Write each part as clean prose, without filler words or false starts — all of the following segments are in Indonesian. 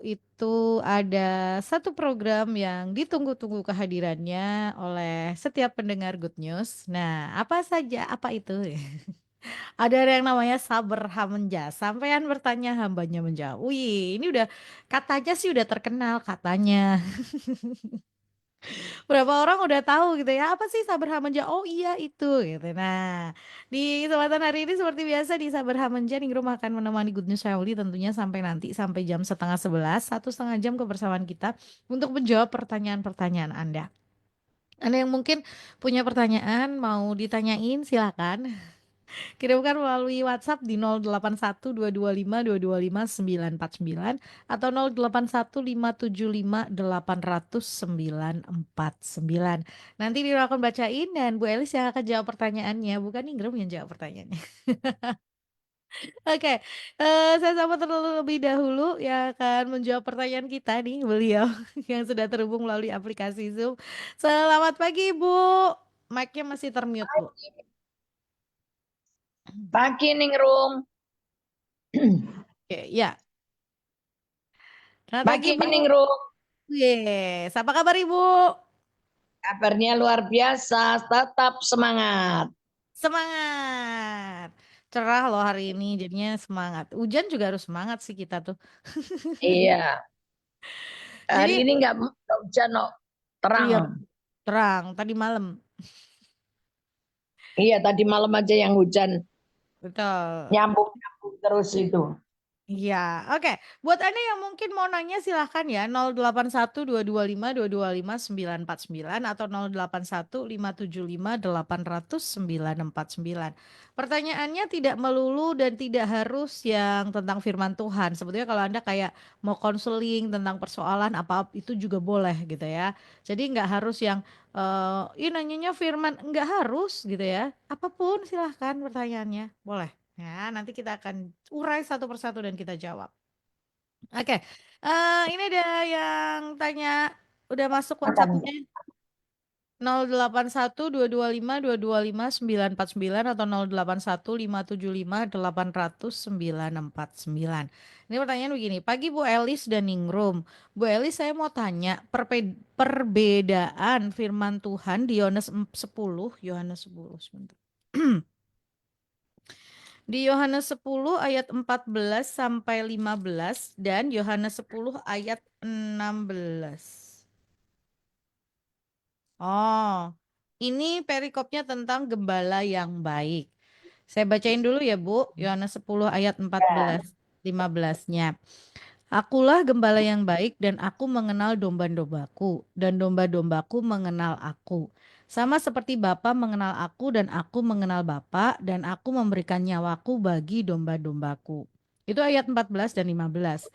itu ada satu program yang ditunggu-tunggu kehadirannya oleh setiap pendengar Good News. Nah, apa saja? Apa itu? Ada yang namanya saber hamenja. Sampean bertanya, hambanya menjawab. Wih, ini udah katanya sih udah terkenal katanya. Berapa orang udah tahu gitu ya, apa sih Saber Hamenja? Oh iya itu gitu. Nah, di kesempatan hari ini seperti biasa di Saber Hamenja nih rumah akan menemani Good News Family tentunya sampai nanti sampai jam setengah 11, 1,5 jam kebersamaan kita untuk menjawab pertanyaan-pertanyaan Anda. Anda yang mungkin punya pertanyaan mau ditanyain silakan. Kirimkan melalui WhatsApp di 081225225949 atau 081575800949. Nanti Dira akan bacain dan Bu Elis yang akan jawab pertanyaannya, bukan Ingram yang jawab pertanyaannya. Oke, saya sapa terlebih dahulu yang akan menjawab pertanyaan kita nih, beliau yang sudah terhubung melalui aplikasi Zoom. Selamat pagi, Bu. Mic-nya masih termute, Bu. Pagi Ningrum. Oke, ya. Selamat pagi, Pagi Bu. Ningrum. Yes, apa kabar Ibu? Kabarnya luar biasa, tetap semangat. Semangat. Cerah loh hari ini, jadinya semangat. Hujan juga harus semangat sih kita tuh. Iya, hari Jadi, ini nggak hujan, no. Terang. iya terang tadi malam. Iya, tadi malam aja yang hujan. Betul. Nyambung-nyambung terus itu. Iya, oke. Buat Anda yang mungkin mau nanya silahkan ya 081225225949 atau 081575800949. Pertanyaannya tidak melulu dan tidak harus yang tentang firman Tuhan. Sebetulnya kalau Anda kayak mau konseling tentang persoalan apa itu juga boleh gitu ya. Jadi nggak harus yang ini nanyanya firman, nggak harus gitu ya. Apapun silahkan pertanyaannya, boleh. Ya, nanti kita akan urai satu persatu dan kita jawab. Oke, ini ada yang tanya, udah masuk Makan. WhatsApp-nya 081225225949 atau 081575800949. Ini pertanyaan begini, pagi Bu Elis dan Ningrum. Bu Elis, saya mau tanya perbedaan firman Tuhan di Yohanes 10, Yohanes 10 sebentar. Di Yohanes 10 ayat 14 sampai 15 dan Yohanes 10 ayat 16. Oh, ini perikopnya tentang gembala yang baik. Saya bacain dulu ya, Bu. Yohanes 10 ayat 14 15-nya. Akulah gembala yang baik dan aku mengenal domba-dombaku dan domba-dombaku mengenal aku. Sama seperti Bapa mengenal aku dan aku mengenal Bapa dan aku memberikan nyawaku bagi domba-dombaku. Itu ayat 14 dan 15.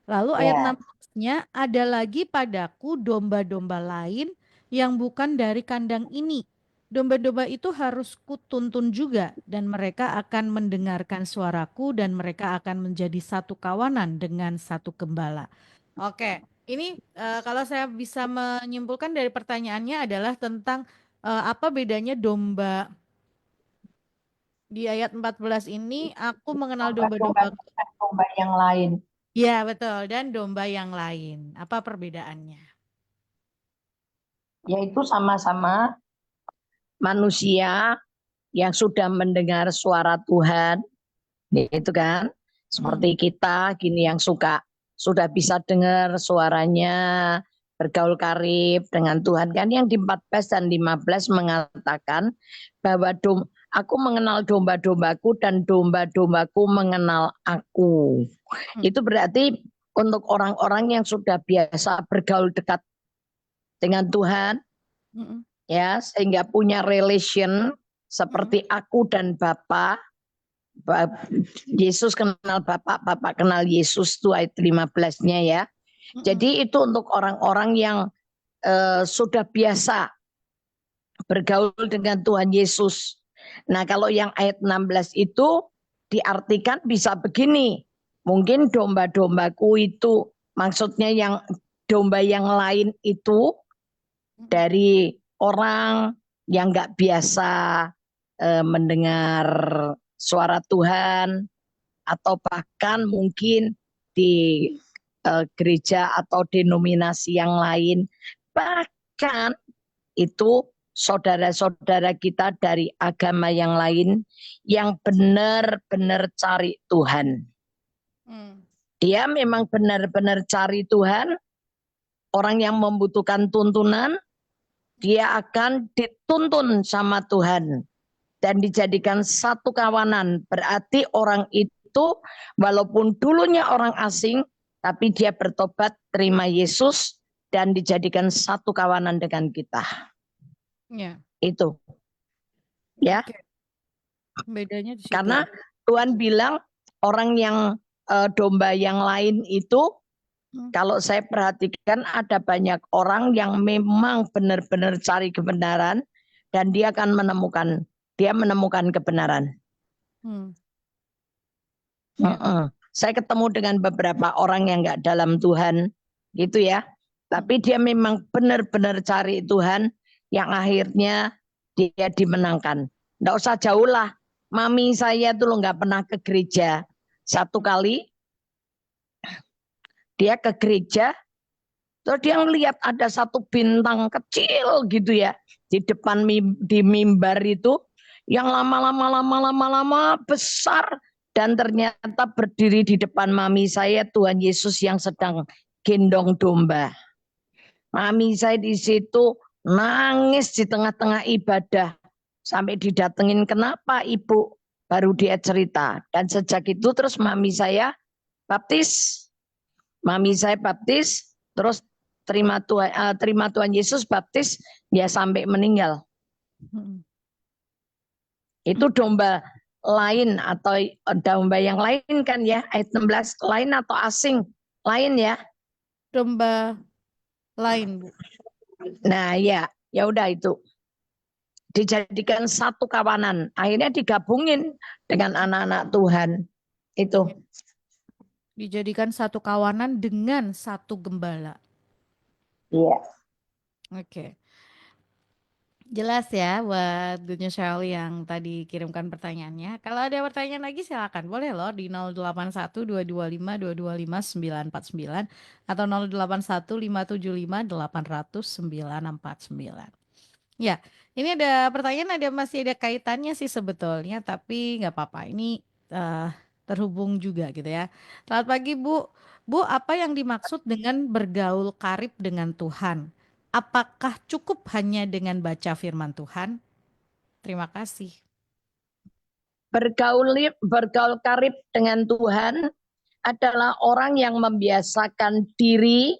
Lalu ayat Ya, 16-nya ada lagi padaku domba-domba lain yang bukan dari kandang ini. Domba-domba itu harus kutuntun juga, dan mereka akan mendengarkan suaraku, dan mereka akan menjadi satu kawanan dengan satu gembala. Oke, ini kalau saya bisa menyimpulkan dari pertanyaannya adalah tentang apa bedanya domba di ayat 14 ini, aku mengenal domba-domba domba-domba. domba yang lain. Ya, betul, dan domba yang lain. Apa perbedaannya? Yaitu sama-sama manusia yang sudah mendengar suara Tuhan. Itu kan. Hmm, Seperti kita gini yang sudah bisa dengar suaranya, bergaul karib dengan Tuhan kan, yang di 14 dan 15 mengatakan bahwa aku mengenal domba-dombaku dan domba-dombaku mengenal aku. hmm, Itu berarti untuk orang-orang yang sudah biasa bergaul dekat dengan Tuhan hmm, ya, sehingga punya relation hmm, seperti aku dan Bapa. Yesus kenal Bapak, Bapak kenal Yesus, itu ayat 15-nya ya. hmm, hmm, Jadi itu untuk orang-orang yang sudah biasa bergaul dengan Tuhan Yesus. Nah, kalau yang ayat 16 itu diartikan bisa begini. Mungkin domba-dombaku itu maksudnya yang domba yang lain itu hmm, dari orang yang nggak biasa mendengar suara Tuhan, atau bahkan mungkin di gereja atau denominasi yang lain. Bahkan itu saudara-saudara kita dari agama yang lain yang benar-benar cari Tuhan. Dia memang benar-benar cari Tuhan, orang yang membutuhkan tuntunan, dia akan dituntun sama Tuhan dan dijadikan satu kawanan. Berarti orang itu walaupun dulunya orang asing, tapi dia bertobat, terima Yesus, dan dijadikan satu kawanan dengan kita. Ya. Itu. Ya. Oke. Bedanya di situ. Karena Tuhan bilang orang yang domba yang lain itu, kalau saya perhatikan ada banyak orang yang memang benar-benar cari kebenaran dan dia akan menemukan kebenaran. Saya ketemu dengan beberapa orang yang nggak dalam Tuhan, gitu ya. Tapi dia memang benar-benar cari Tuhan, yang akhirnya dia dimenangkan. Nggak usah jauh lah. Mami saya tuh nggak pernah ke gereja. Satu kali dia ke gereja, terus dia ngelihat ada satu bintang kecil gitu ya di depan di mimbar itu, yang lama-lama besar, dan ternyata berdiri di depan mami saya Tuhan Yesus yang sedang gendong domba. Mami saya di situ nangis di tengah-tengah ibadah sampai didatengin, kenapa ibu? Baru dia cerita, dan sejak itu terus mami saya baptis. Mami saya baptis, terus terima Tuhan Yesus, baptis, ya sampai meninggal. Itu domba lain atau domba yang lain kan ya, ayat 16, lain atau asing? Lain ya. Domba lain, Bu. Nah ya udah itu. Dijadikan satu kawanan, akhirnya digabungin dengan anak-anak Tuhan. Itu. Dijadikan satu kawanan dengan satu gembala. Iya. Oke. Jelas ya buat Good News Shirley yang tadi kirimkan pertanyaannya. Kalau ada pertanyaan lagi silakan. Boleh loh di 081225225949 atau 081575800949. Ya, ini ada pertanyaan, masih ada kaitannya sih sebetulnya, tapi nggak apa-apa. Ini terhubung juga gitu ya. Selamat pagi Bu. Bu, apa yang dimaksud dengan bergaul karib dengan Tuhan? Apakah cukup hanya dengan baca firman Tuhan? Terima kasih. Bergaul karib dengan Tuhan adalah orang yang membiasakan diri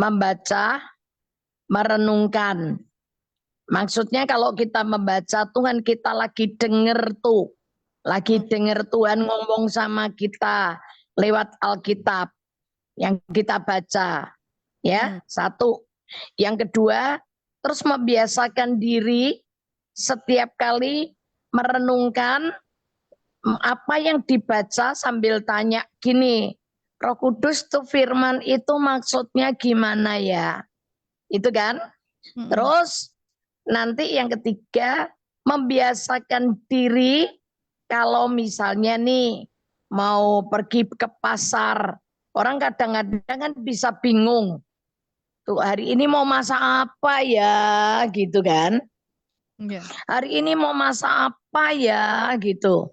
membaca, merenungkan. Maksudnya kalau kita membaca, Tuhan kita lagi denger tuh. Lagi denger Tuhan ngomong sama kita lewat Alkitab yang kita baca. Ya, satu. Yang kedua, terus membiasakan diri setiap kali merenungkan apa yang dibaca sambil tanya gini, Roh Kudus tuh firman itu maksudnya gimana ya? Itu kan? Terus nanti yang ketiga, membiasakan diri kalau misalnya nih mau pergi ke pasar, orang kadang-kadang kan bisa bingung. Tuh hari ini mau masak apa ya gitu kan? Hari ini mau masak apa ya gitu.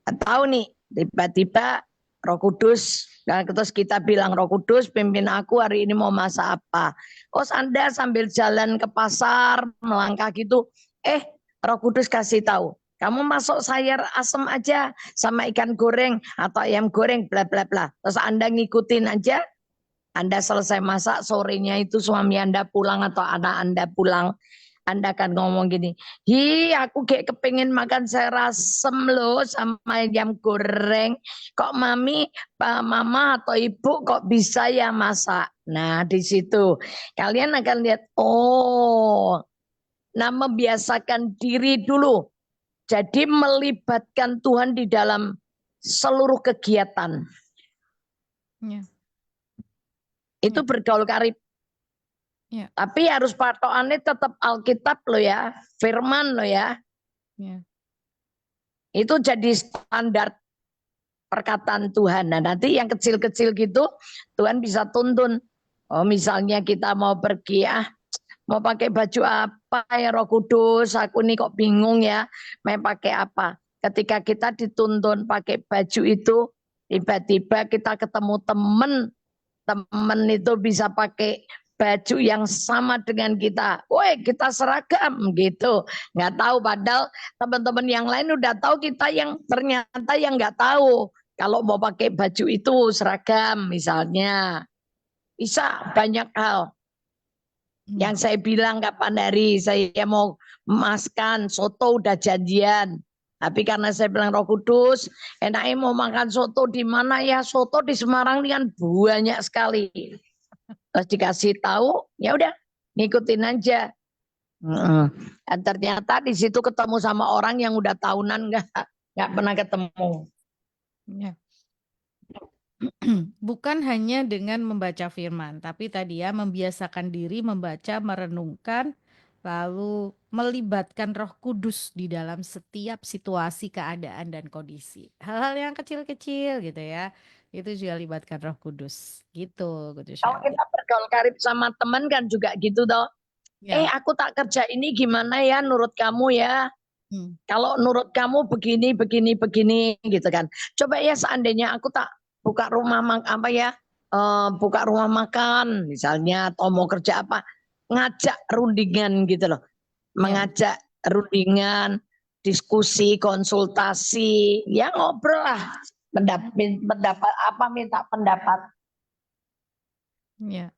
Atau nih tiba-tiba Roh Kudus, nah, terus kita bilang Roh Kudus pimpin aku hari ini mau masak apa. Oh Anda sambil jalan ke pasar melangkah gitu, Roh Kudus kasih tahu, kamu masuk sayur asem aja sama ikan goreng atau ayam goreng bla bla bla. Terus Anda ngikutin aja. Anda selesai masak, sorenya itu suami Anda pulang atau anak Anda pulang, Anda akan ngomong gini, hi aku kayak kepengen makan sayur asem loh sama ayam goreng, kok mami, mama atau ibu kok bisa ya masak. Nah di situ kalian akan lihat, oh, nah membiasakan diri dulu, jadi melibatkan Tuhan di dalam seluruh kegiatan. Itu bergaul karib. Tapi harus patokannya tetap Alkitab loh ya, firman loh ya. Itu jadi standar. perkataan Tuhan. Nah, nanti yang kecil-kecil gitu Tuhan bisa tuntun. Oh, misalnya kita mau pergi, mau pakai baju apa ya Roh Kudus? Aku nih kok bingung ya, mau pakai apa? Ketika kita dituntun pakai baju itu, tiba-tiba kita ketemu temen, temen itu bisa pakai baju yang sama dengan kita. Woi, kita seragam gitu. Nggak tahu padahal teman-teman yang lain udah tahu, kita yang ternyata yang nggak tahu. Kalau mau pakai baju itu seragam misalnya. Bisa banyak hal. Yang saya bilang kapan hari saya mau memaskan soto udah janjian. Tapi karena saya bilang Roh Kudus, enaknya mau makan soto di mana ya? Soto di Semarang ini kan banyak sekali. Terus dikasih tahu, ya udah ngikutin aja. Dan ternyata di situ ketemu sama orang yang udah tahunan nggak pernah ketemu. Ya. Bukan hanya dengan membaca firman, tapi tadi ya membiasakan diri membaca, merenungkan, lalu melibatkan Roh Kudus di dalam setiap situasi, keadaan, dan kondisi. Hal-hal yang kecil-kecil gitu ya, itu juga libatkan Roh Kudus. Gitu, Kudus Kalau Shelly. kita bergaul karib sama teman kan juga gitu toh. Ya. Aku tak kerja ini gimana ya menurut kamu ya? Hmm. Kalau menurut kamu begini, begini, begini gitu kan. Coba ya seandainya aku tak buka rumah apa ya, buka rumah makan misalnya, atau mau kerja apa, ngajak rundingan gitu loh. Mengajak rundingan, diskusi, konsultasi, ya ngobrol lah. Pendapat apa, minta pendapat. Ya.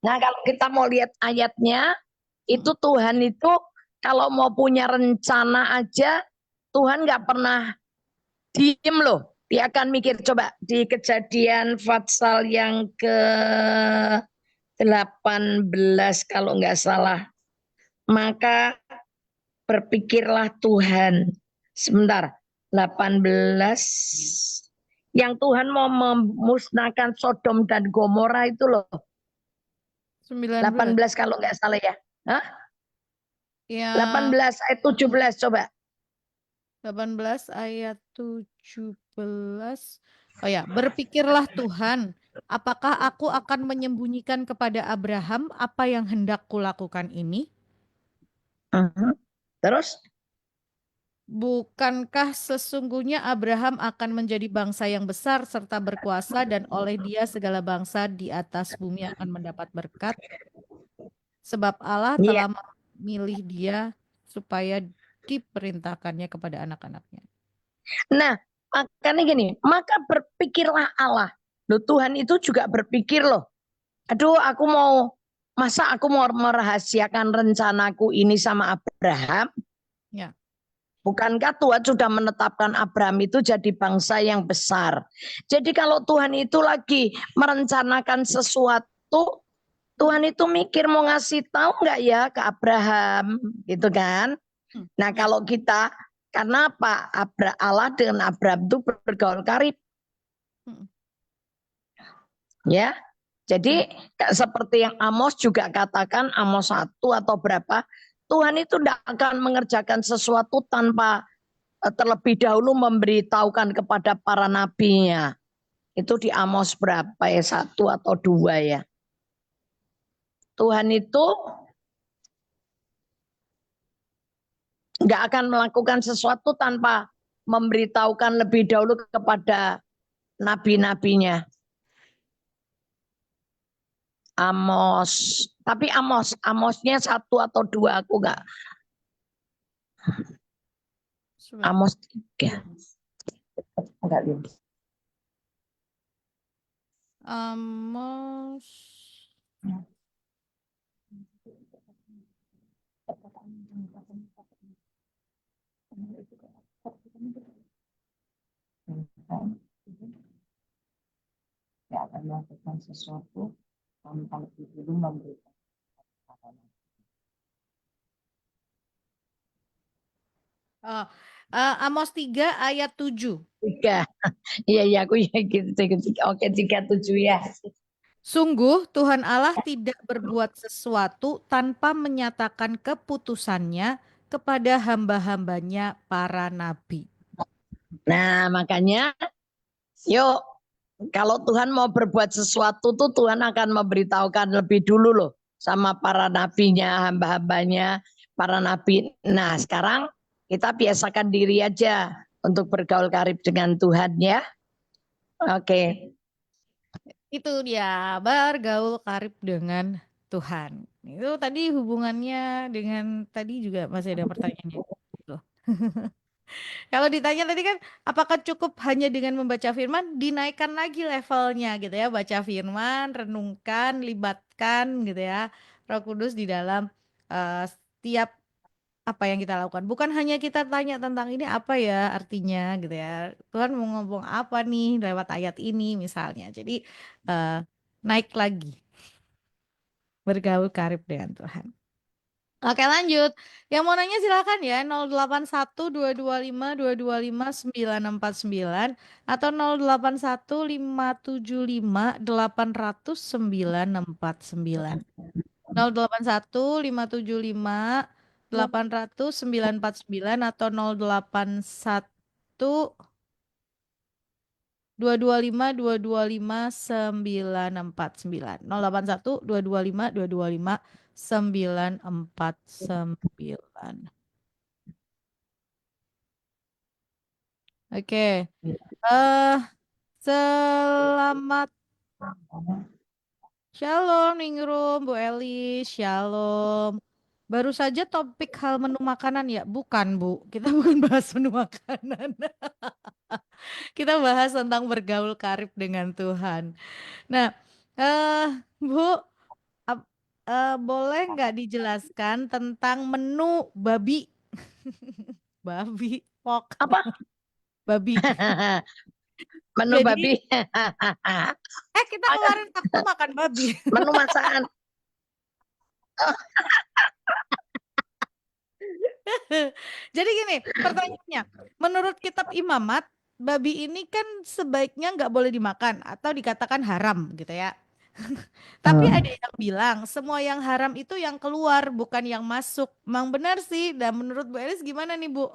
Nah kalau kita mau lihat ayatnya, itu Tuhan itu kalau mau punya rencana aja, Tuhan nggak pernah diem loh. Dia akan mikir. Coba di Kejadian pasal yang ke-18 kalau nggak salah. Maka berpikirlah Tuhan. Sebentar, 18. Yang Tuhan mau memusnahkan Sodom dan Gomora itu loh. 19. 18 kalau nggak salah ya. Hah? Ya. 18 ayat 17 coba. 18 ayat 17. Oh ya, berpikirlah Tuhan, apakah aku akan menyembunyikan kepada Abraham apa yang hendak kulakukan ini? Terus? Bukankah sesungguhnya Abraham akan menjadi bangsa yang besar serta berkuasa dan oleh dia segala bangsa di atas bumi akan mendapat berkat? Sebab Allah Iya. telah memilih dia supaya diperintahkannya kepada anak-anaknya. Nah, makanya gini, maka berpikirlah Allah. Loh, Tuhan itu juga berpikir loh. Aduh, masa aku mau merahasiakan rencanaku ini sama Abraham? Ya. Bukankah Tuhan sudah menetapkan Abraham itu jadi bangsa yang besar? Jadi kalau Tuhan itu lagi merencanakan sesuatu, Tuhan itu mikir mau ngasih tahu nggak ya ke Abraham, gitu kan? Nah Ya. kalau kita, karena apa? Allah dengan Abraham itu bergaul karib, ya. Jadi seperti yang Amos juga katakan, Amos 1 atau berapa, Tuhan itu tidak akan mengerjakan sesuatu tanpa terlebih dahulu memberitahukan kepada para nabinya. Itu di Amos berapa ya, 1 atau 2 ya. Tuhan itu nggak akan melakukan sesuatu tanpa memberitahukan lebih dahulu kepada nabi-nabinya. Amos, tapi Amosnya 1 atau 2 aku nggak. Amos 3. Enggak lihat. Amos. Tidak akan melakukan sesuatu tanpa lebih dulu memberitahukan. Amos 3 ayat 7. 3. Iya, aku ya gitu. Oke, 37 ya. Sungguh Tuhan Allah tidak berbuat sesuatu tanpa menyatakan keputusannya kepada hamba-hambanya para nabi. Nah, makanya Yuk, kalau Tuhan mau berbuat sesuatu tuh Tuhan akan memberitahukan lebih dulu loh sama para nabinya, hamba-hambanya, para nabi. Nah, sekarang kita biasakan diri aja untuk bergaul karib dengan Tuhan ya. Oke. Itu dia, bergaul karib dengan Tuhan. Itu tadi hubungannya dengan tadi juga masih ada pertanyaannya. Tuh. Kalau ditanya tadi kan, apakah cukup hanya dengan membaca firman, dinaikkan lagi levelnya gitu ya, baca firman, renungkan, libatkan gitu ya, Roh Kudus di dalam setiap apa yang kita lakukan. Bukan hanya kita tanya tentang ini apa ya artinya gitu ya. Tuhan mau ngomong apa nih lewat ayat ini misalnya. Jadi eh, naik lagi bergaul karib dengan Tuhan. Oke lanjut. Yang mau nanya silakan ya 081 225 225 949 atau 081 575 800 949 081 575 800 949 atau 081 225 225 949 081 225 225 949. Oke. Eh selamat Shalom Ningrum, Bu Eli, Shalom. Baru saja topik hal menu makanan ya? Bukan, Bu. Kita bukan bahas menu makanan. Kita bahas tentang bergaul karib dengan Tuhan. Nah, eh Bu, ap- boleh nggak dijelaskan tentang menu babi? Babi, pork, Apa? babi. Menu Jadi, babi. kita kemarin Sabtu makan babi. Menu masakan. Jadi gini, pertanyaannya, menurut kitab Imamat, babi ini kan sebaiknya nggak boleh dimakan atau dikatakan haram gitu ya. Tapi ada yang bilang semua yang haram itu yang keluar, bukan yang masuk. Emang benar sih. Dan menurut Bu Elis gimana nih Bu?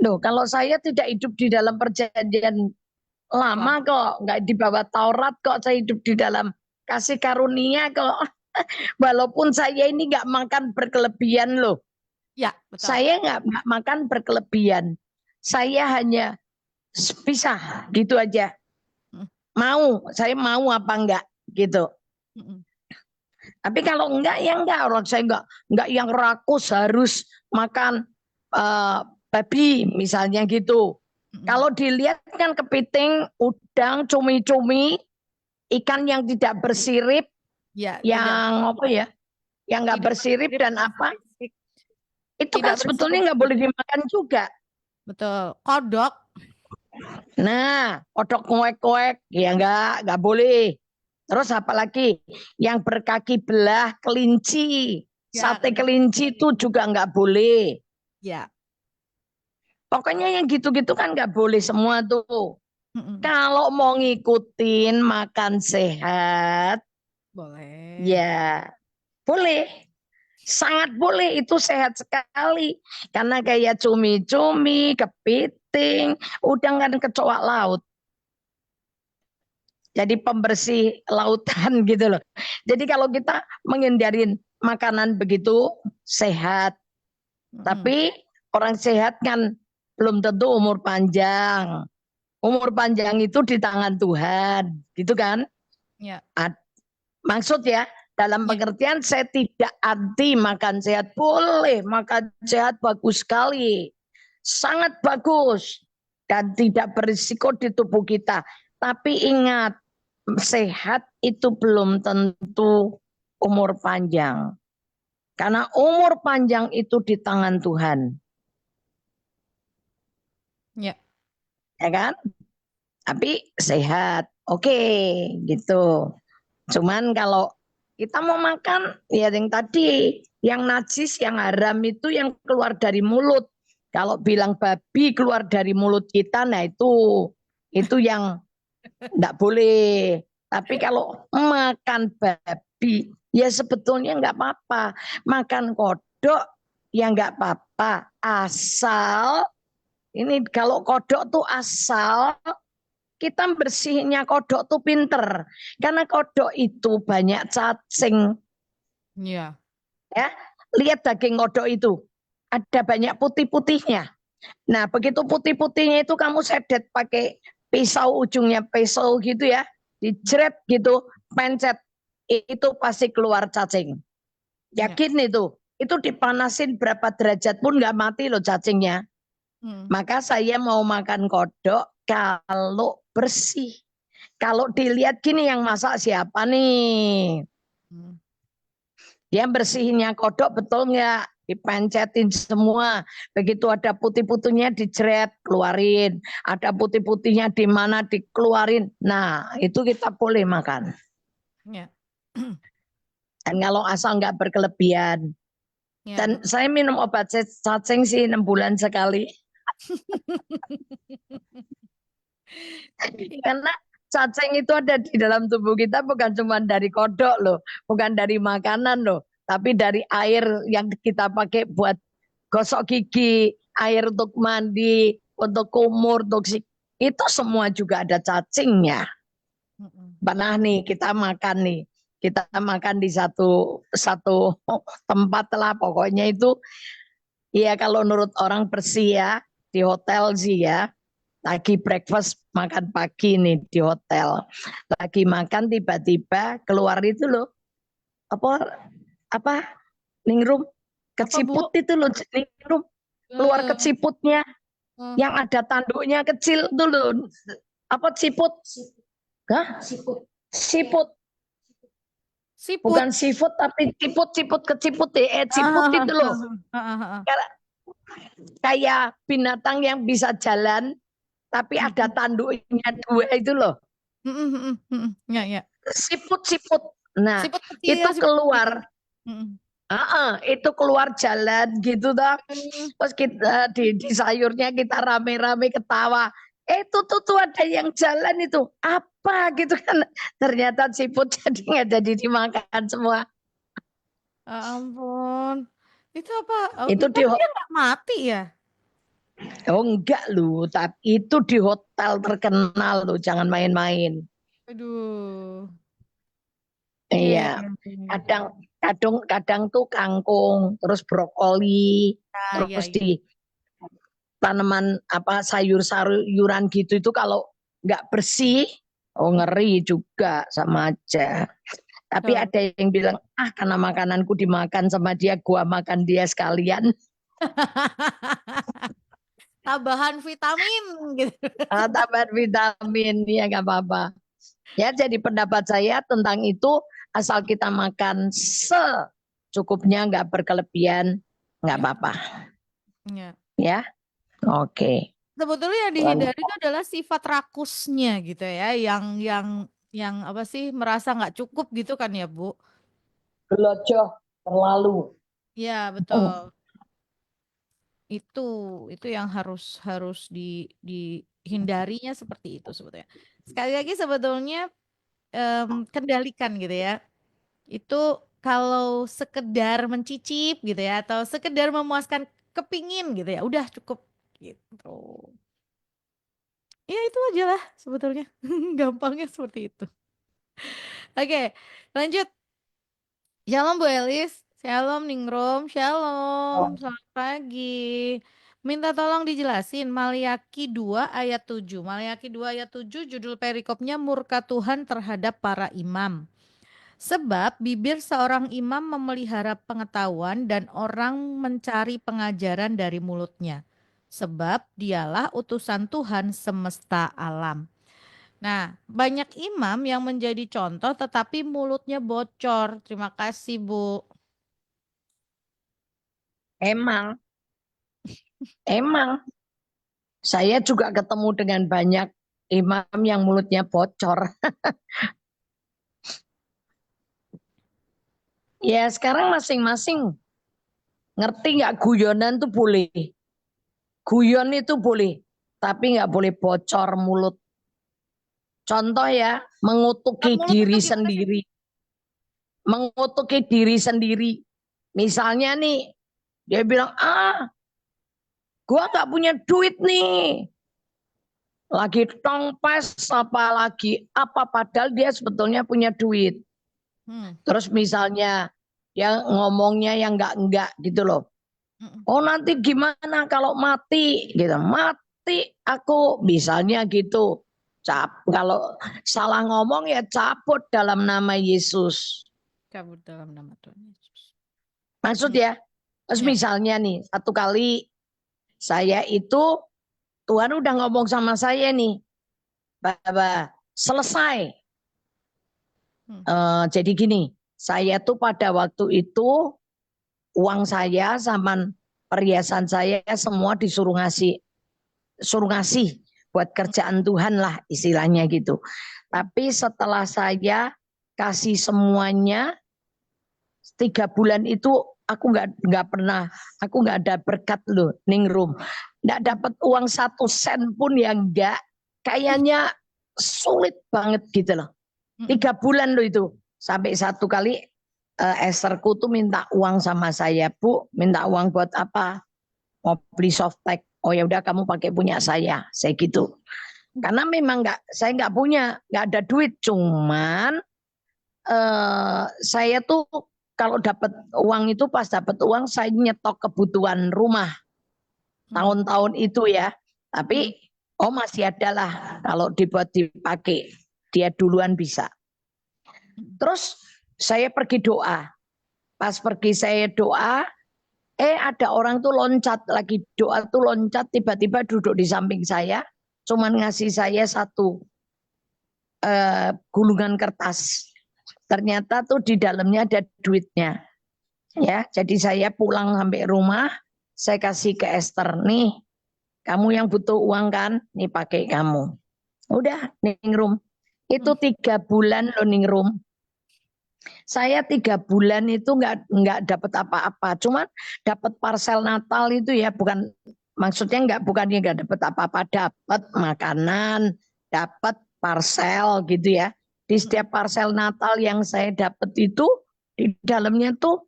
Loh, kalau saya tidak hidup di dalam perjanjian lama Lama. kok, nggak di bawah Taurat kok, saya hidup di dalam kasih karunia kok. Walaupun saya ini nggak makan berkelebihan loh, Ya, betul. saya nggak makan berkelebihan. Saya hanya pisah gitu aja. Mm, Saya mau apa enggak gitu. mm, mm. Tapi kalau enggak ya enggak, orang saya enggak yang rakus harus makan babi misalnya gitu. Mm-mm. Kalau dilihat kan kepiting, udang, cumi-cumi, ikan yang tidak bersirip, Ya, tidak yang apa ya, yang enggak tidak bersirip bersirip, dan apa, berisik, itu kan tidak sebetulnya enggak bersirip. boleh dimakan juga. Betul. Kodok. Nah, kodok koek-koek, ya enggak boleh. Terus apalagi yang berkaki belah, kelinci, Ya, sate kadang. kelinci itu juga enggak boleh. Ya. Pokoknya yang gitu-gitu kan enggak boleh semua tuh. Mm-mm. Kalau mau ngikutin makan sehat, Boleh. ya boleh. Sangat boleh, itu sehat sekali. Karena kayak cumi-cumi, kepiting, udang kan kecoak laut. Jadi pembersih lautan gitu loh. Jadi kalau kita menghindari makanan begitu sehat, Mm-mm. tapi orang sehat kan belum tentu umur panjang. Umur panjang itu di tangan Tuhan, gitu kan? Ya. Maksud ya, dalam Ya. pengertian saya tidak anti makan sehat. Boleh, makan sehat bagus sekali. Sangat bagus. Dan tidak berisiko di tubuh kita. Tapi ingat, sehat itu belum tentu umur panjang. Karena umur panjang itu di tangan Tuhan. Ya. Ya kan? Tapi sehat. Oke, gitu. Cuman kalau kita mau makan, ya yang tadi, yang najis, yang haram itu yang keluar dari mulut. Kalau bilang babi keluar dari mulut kita, nah itu yang enggak boleh. Tapi kalau makan babi, ya sebetulnya enggak apa-apa. Makan kodok, ya enggak apa-apa. Asal Ini kalau kodok tuh asal kita bersihnya kodok tuh pinter. Karena kodok itu banyak cacing. Iya. Ya, lihat daging kodok itu. Ada banyak putih-putihnya. Nah, begitu putih-putihnya itu kamu sedet pakai pisau, ujungnya pisau gitu ya. Dijeret gitu, pencet. Itu pasti keluar cacing. Iya. Yakin itu. Itu dipanasin berapa derajat pun nggak mati loh cacingnya. Hmm. Maka saya mau makan kodok kalau bersih. Kalau dilihat gini yang masak siapa nih? Hmm. Dia bersihinnya kodok betul nggak? Dipencetin semua. Begitu ada putih-putihnya dijeret, keluarin. Ada putih-putihnya di mana dikeluarin. Nah, itu kita boleh makan. Iya. Dan kalau asal nggak berkelebihan. Iya, Dan betul. saya minum obat cacing sih 6 bulan sekali. Iya. Karena cacing itu ada di dalam tubuh kita bukan cuma dari kodok loh. Bukan dari makanan loh. Tapi dari air yang kita pakai buat gosok gigi, air untuk mandi, untuk kumur, itu semua juga ada cacingnya. Mm-mm. Pernah nih kita makan nih, kita makan di satu satu tempat lah pokoknya itu, ya kalau menurut orang bersih ya di hotel sih ya. Lagi breakfast makan pagi nih di hotel, lagi makan tiba-tiba keluar itu loh apa apa ningrum Apa, Bu? keciput itu loh ningrum keluar Eh, keciputnya eh, yang ada tanduknya kecil tuh loh. Apa siput? Hah? Siput. Siput. Bukan seafood tapi ciput-ciput keciput ciput Ah, itu loh. ah, ah, ah, ah. Kayak binatang yang bisa jalan tapi ada Mm-mm. tanduknya dua itu loh. Mm-mm, mm-mm, mm-mm. Ya, ya. Siput-siput. Nah, Siput kecil, itu siput kecil. keluar. Mm-mm. Itu keluar jalan gitu dah. Eh, Terus kita di sayurnya kita rame-rame ketawa. Tuh ada yang jalan itu. Apa gitu kan. Ternyata siput jadi nggak jadi dimakan semua. ya ampun. Itu apa? Itu di Tapi dia nggak mati ya? oh enggak lu, tapi itu di hotel terkenal tuh, jangan main-main. Aduh. Iya, Iya. iya, iya, iya. Kadang kadang kadang tuh kangkung, terus brokoli, Ah, iya, terus iya. di tanaman apa sayur-sayuran gitu itu kalau nggak bersih, oh ngeri juga sama aja. Tapi Betul. ada yang bilang, ah karena makananku dimakan sama dia, gua makan dia sekalian. Tambahan vitamin gitu. Tambahan vitamin, ya nggak apa-apa. Ya jadi pendapat saya tentang itu, asal kita makan secukupnya, nggak berkelebihan, nggak Ya, apa-apa. ya. Ya, oke. Sebetulnya yang dihindari itu adalah sifat rakusnya gitu ya, yang apa sih merasa nggak cukup gitu kan ya, Bu? Gelojoh terlalu. Ya, Oh, betul. Itu itu yang harus harus dihindarinya seperti itu sebetulnya. Sekali lagi sebetulnya kendalikan gitu ya. Itu kalau sekedar mencicip gitu ya atau sekedar memuaskan kepingin gitu ya, udah cukup gitu. Ya itu aja lah sebetulnya. Gampangnya seperti itu. Oke, lanjut. Shalom Bu Elis. Shalom Ningrum. Shalom. Selamat pagi. Minta tolong dijelasin Maliaki 2 ayat 7. Maliaki 2 ayat 7 judul perikopnya murka Tuhan terhadap para imam. Sebab bibir seorang imam memelihara pengetahuan dan orang mencari pengajaran dari mulutnya. Sebab dialah utusan Tuhan semesta alam. Nah, banyak imam yang menjadi contoh tetapi mulutnya bocor. Terima kasih, Bu. emang, emang. Saya juga ketemu dengan banyak imam yang mulutnya bocor. Ya sekarang masing-masing ngerti nggak guyonan tuh boleh. Guyon itu boleh, tapi nggak boleh bocor mulut. Contoh ya, Nah, mengutuki mulut itu diri gimana sih? sendiri. Mengutuki diri sendiri. Misalnya nih, dia bilang, ah gua nggak punya duit nih. Lagi tongpes apa lagi apa, padahal dia sebetulnya punya duit. Terus misalnya dia ngomongnya yang enggak gitu loh. Oh nanti gimana kalau mati gitu. Mati aku misalnya gitu. Kalau salah ngomong ya cabut dalam nama Yesus. Cabut dalam nama Tuhan Yesus. Maksud ya. Terus Ya. misalnya nih satu kali saya itu Tuhan udah ngomong sama saya nih. Bahwa selesai. Jadi gini. Saya tuh pada waktu itu uang saya sama perhiasan saya semua disuruh ngasih. Suruh ngasih buat kerjaan Tuhan lah istilahnya gitu. Tapi setelah saya kasih semuanya 3 bulan itu aku nggak pernah, aku nggak ada berkat loh, Ningrum. Nggak dapat uang 1 sen pun yang enggak. Kayaknya sulit banget gitu loh. 3 bulan loh itu. Sampai satu kali Esterku tuh minta uang sama saya, Bu, minta uang buat apa? Mau beli softtek. Oh ya udah kamu pakai punya saya gitu. Karena memang saya nggak punya, nggak ada duit. Cuman saya tuh kalau dapat uang itu pas dapat uang saya nyetok kebutuhan rumah tahun-tahun itu ya. Tapi masih ada lah kalau dibuat dipakai dia duluan bisa. Terus saya pergi doa. Pas pergi saya doa, ada orang tuh loncat lagi doa tuh loncat tiba-tiba duduk di samping saya, cuman ngasih saya satu gulungan kertas. Ternyata tuh di dalamnya ada duitnya. Ya, jadi saya pulang sampai rumah, saya kasih ke Esther nih, kamu yang butuh uang kan, nih pakai kamu. Udah, Ningrum. Itu 3 bulan loh Ningrum. Saya 3 bulan itu nggak dapat apa-apa, cuman dapat parcel Natal itu ya, maksudnya bukannya nggak dapat apa-apa, dapat makanan, dapat parcel gitu ya. Di setiap parcel Natal yang saya dapat itu di dalamnya tuh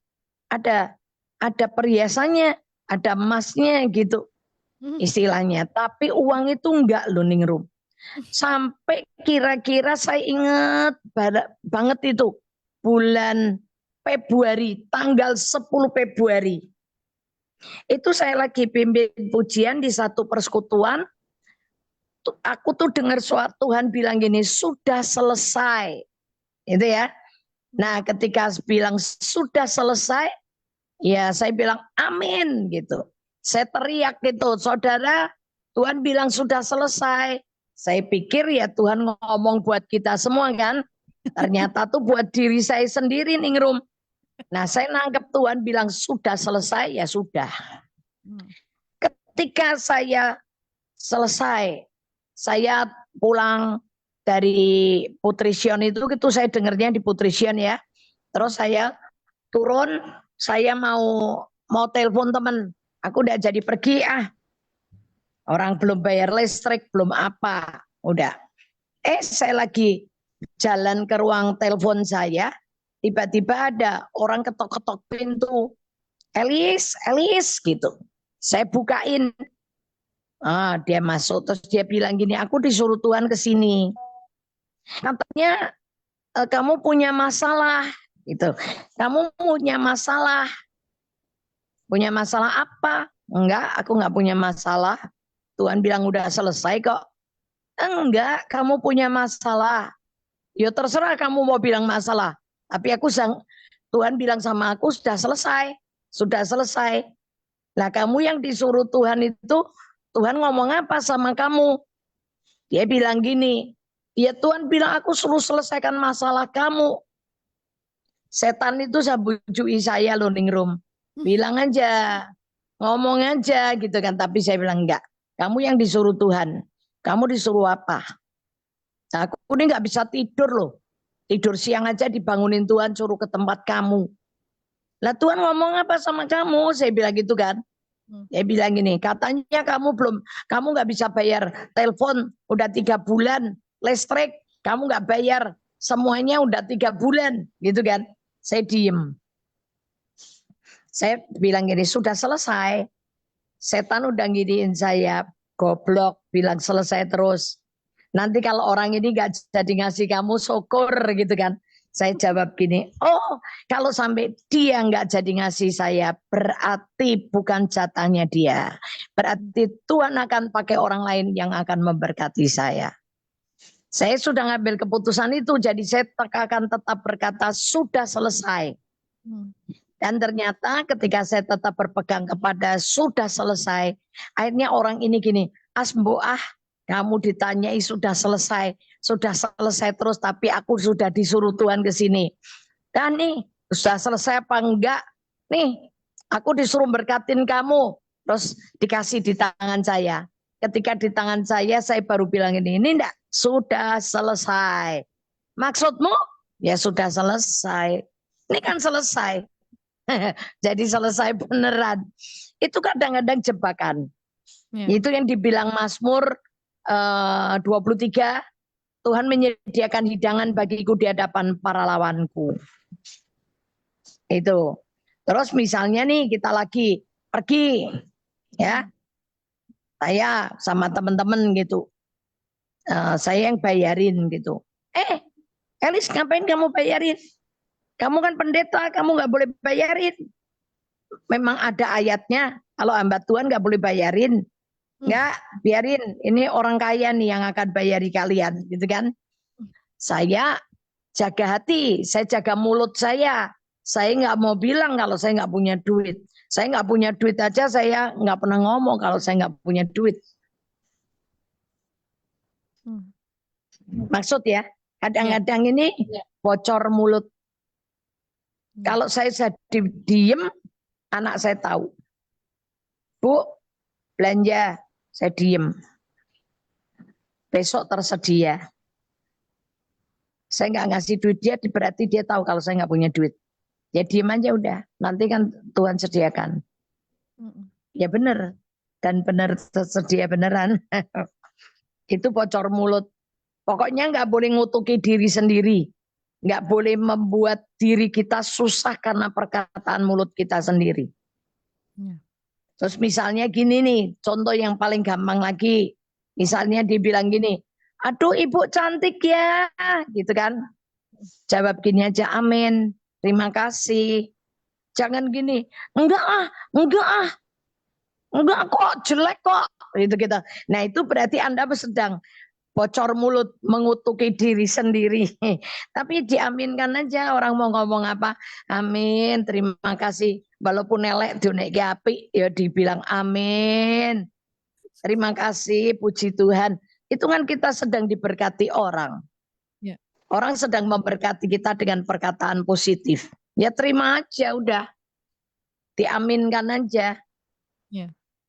ada perhiasannya, ada emasnya gitu istilahnya. Tapi uang itu enggak loh Ningrum. Sampai kira-kira saya ingat banget itu bulan Februari, tanggal 10 Februari. Itu saya lagi pimpin pujian di satu persekutuan. Aku tuh dengar suara Tuhan bilang gini, sudah selesai. Itu ya. Nah ketika bilang sudah selesai, ya saya bilang amin gitu. Saya teriak gitu, saudara Tuhan bilang sudah selesai. Saya pikir ya Tuhan ngomong buat kita semua kan. Ternyata tuh buat diri saya sendiri Ningrum. Nah saya nangkep Tuhan bilang sudah selesai, ya sudah. Ketika saya selesai, saya pulang dari Putrision itu saya dengarnya di Putrision ya. Terus saya turun, saya mau telepon teman. Aku udah jadi pergi Orang belum bayar listrik, belum apa. Udah. Saya lagi jalan ke ruang telepon saya, tiba-tiba ada orang ketok-ketok pintu. Elis, Elis gitu. Saya bukain. Dia masuk terus dia bilang gini, aku disuruh Tuhan ke sini. Katanya kamu punya masalah gitu. Kamu punya masalah. Punya masalah apa? Enggak, aku enggak punya masalah. Tuhan bilang udah selesai kok. Enggak, kamu punya masalah. Ya terserah kamu mau bilang masalah. Tapi Tuhan bilang sama aku sudah selesai. Sudah selesai. Nah kamu yang disuruh Tuhan itu, Tuhan ngomong apa sama kamu? Dia bilang gini, ya Tuhan bilang aku suruh selesaikan masalah kamu. Setan itu sabujui saya loh Ningrum. Bilang aja, ngomong aja gitu kan. Tapi saya bilang enggak. Kamu yang disuruh Tuhan. Kamu disuruh apa? Nah, aku ini nggak bisa tidur loh. Tidur siang aja dibangunin Tuhan suruh ke tempat kamu. Lah Tuhan ngomong apa sama kamu? Saya bilang gitu kan. Dia bilang gini, katanya kamu nggak bisa bayar telepon udah 3 bulan, listrik kamu nggak bayar, semuanya udah 3 bulan, gitu kan? Saya diem. Saya bilang gini, sudah selesai. setan udah ngiriin saya, goblok, bilang selesai terus. Nanti kalau orang ini gak jadi ngasih kamu, syukur gitu kan. Saya jawab gini, oh kalau sampai dia nggak jadi ngasih saya, berarti bukan jatahnya dia. Berarti Tuhan akan pakai orang lain yang akan memberkati saya. Saya sudah ngambil keputusan itu, jadi saya akan tetap berkata, sudah selesai. Dan ternyata ketika saya tetap berpegang kepada sudah selesai, akhirnya orang ini gini, Asmbo kamu ditanyai sudah selesai terus, tapi aku sudah disuruh Tuhan ke sini. Dan nih, sudah selesai apa enggak? Nih, aku disuruh berkatin kamu, terus dikasih di tangan saya. Ketika di tangan saya baru bilang ini enggak, sudah selesai. Maksudmu? Ya sudah selesai. Ini kan selesai. Jadi selesai beneran. Itu kadang-kadang jebakan. Itu yang dibilang Mazmur 23, Tuhan menyediakan hidangan bagiku di hadapan para lawanku. Itu. Terus misalnya nih kita lagi pergi, ya, saya sama teman-teman gitu, saya yang bayarin gitu. Elis ngapain kamu bayarin? Kamu kan pendeta, kamu nggak boleh bayarin. Memang ada ayatnya, kalau hamba Tuhan nggak boleh bayarin. Nggak, biarin. Ini orang kaya nih yang akan bayari kalian, gitu kan? Saya jaga hati, saya jaga mulut saya. Saya nggak mau bilang kalau saya nggak punya duit. Saya nggak punya duit aja, saya nggak pernah ngomong kalau saya nggak punya duit. Maksud ya, kadang-kadang ini bocor mulut. Kalau saya diem, anak saya tahu. Bu, belanja, saya diem. Besok tersedia. Saya nggak ngasih duit dia, berarti dia tahu kalau saya nggak punya duit. Ya diem aja udah. Nanti kan Tuhan sediakan. Ya benar. Dan benar tersedia beneran. Itu bocor mulut. Pokoknya nggak boleh ngutuki diri sendiri. Nggak boleh membuat diri kita susah karena perkataan mulut kita sendiri. Terus misalnya gini nih, contoh yang paling gampang lagi. Misalnya dibilang gini, aduh ibu cantik ya, gitu kan. Jawab gini aja, amin, terima kasih. Jangan gini, enggak kok, jelek kok. Gitu gitu. Nah itu berarti Anda sedang bocor mulut, mengutuki diri sendiri. Tapi diaminkan aja, orang mau ngomong apa, amin, terima kasih. Walaupun elek diuneki apik, ya dibilang amin. Terima kasih, puji Tuhan. Itu kan kita sedang diberkati orang. Orang sedang memberkati kita dengan perkataan positif. Ya terima aja udah. Diaminkan aja.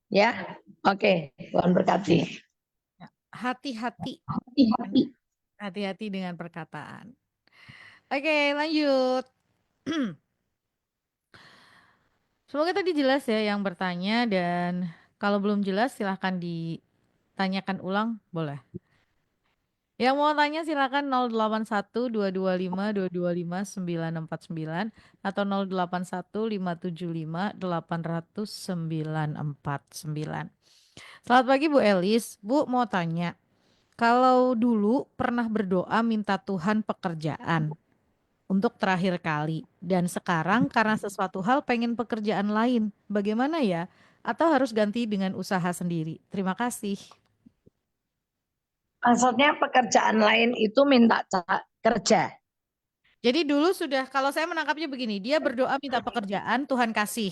Ya. Oke, Tuhan berkati. Hati-hati. Hati-hati dengan perkataan. Oke, lanjut. Semoga tadi jelas ya yang bertanya, dan kalau belum jelas silahkan ditanyakan ulang, boleh. Yang mau tanya silakan 081225225949 atau 081575800949. Selamat pagi Bu Elis. Bu mau tanya, kalau dulu pernah berdoa minta Tuhan pekerjaan untuk terakhir kali, dan sekarang karena sesuatu hal pengen pekerjaan lain, bagaimana ya? Atau harus ganti dengan usaha sendiri? Terima kasih. Maksudnya pekerjaan lain itu minta kerja. Jadi dulu sudah, kalau saya menangkapnya begini, dia berdoa minta pekerjaan, Tuhan kasih.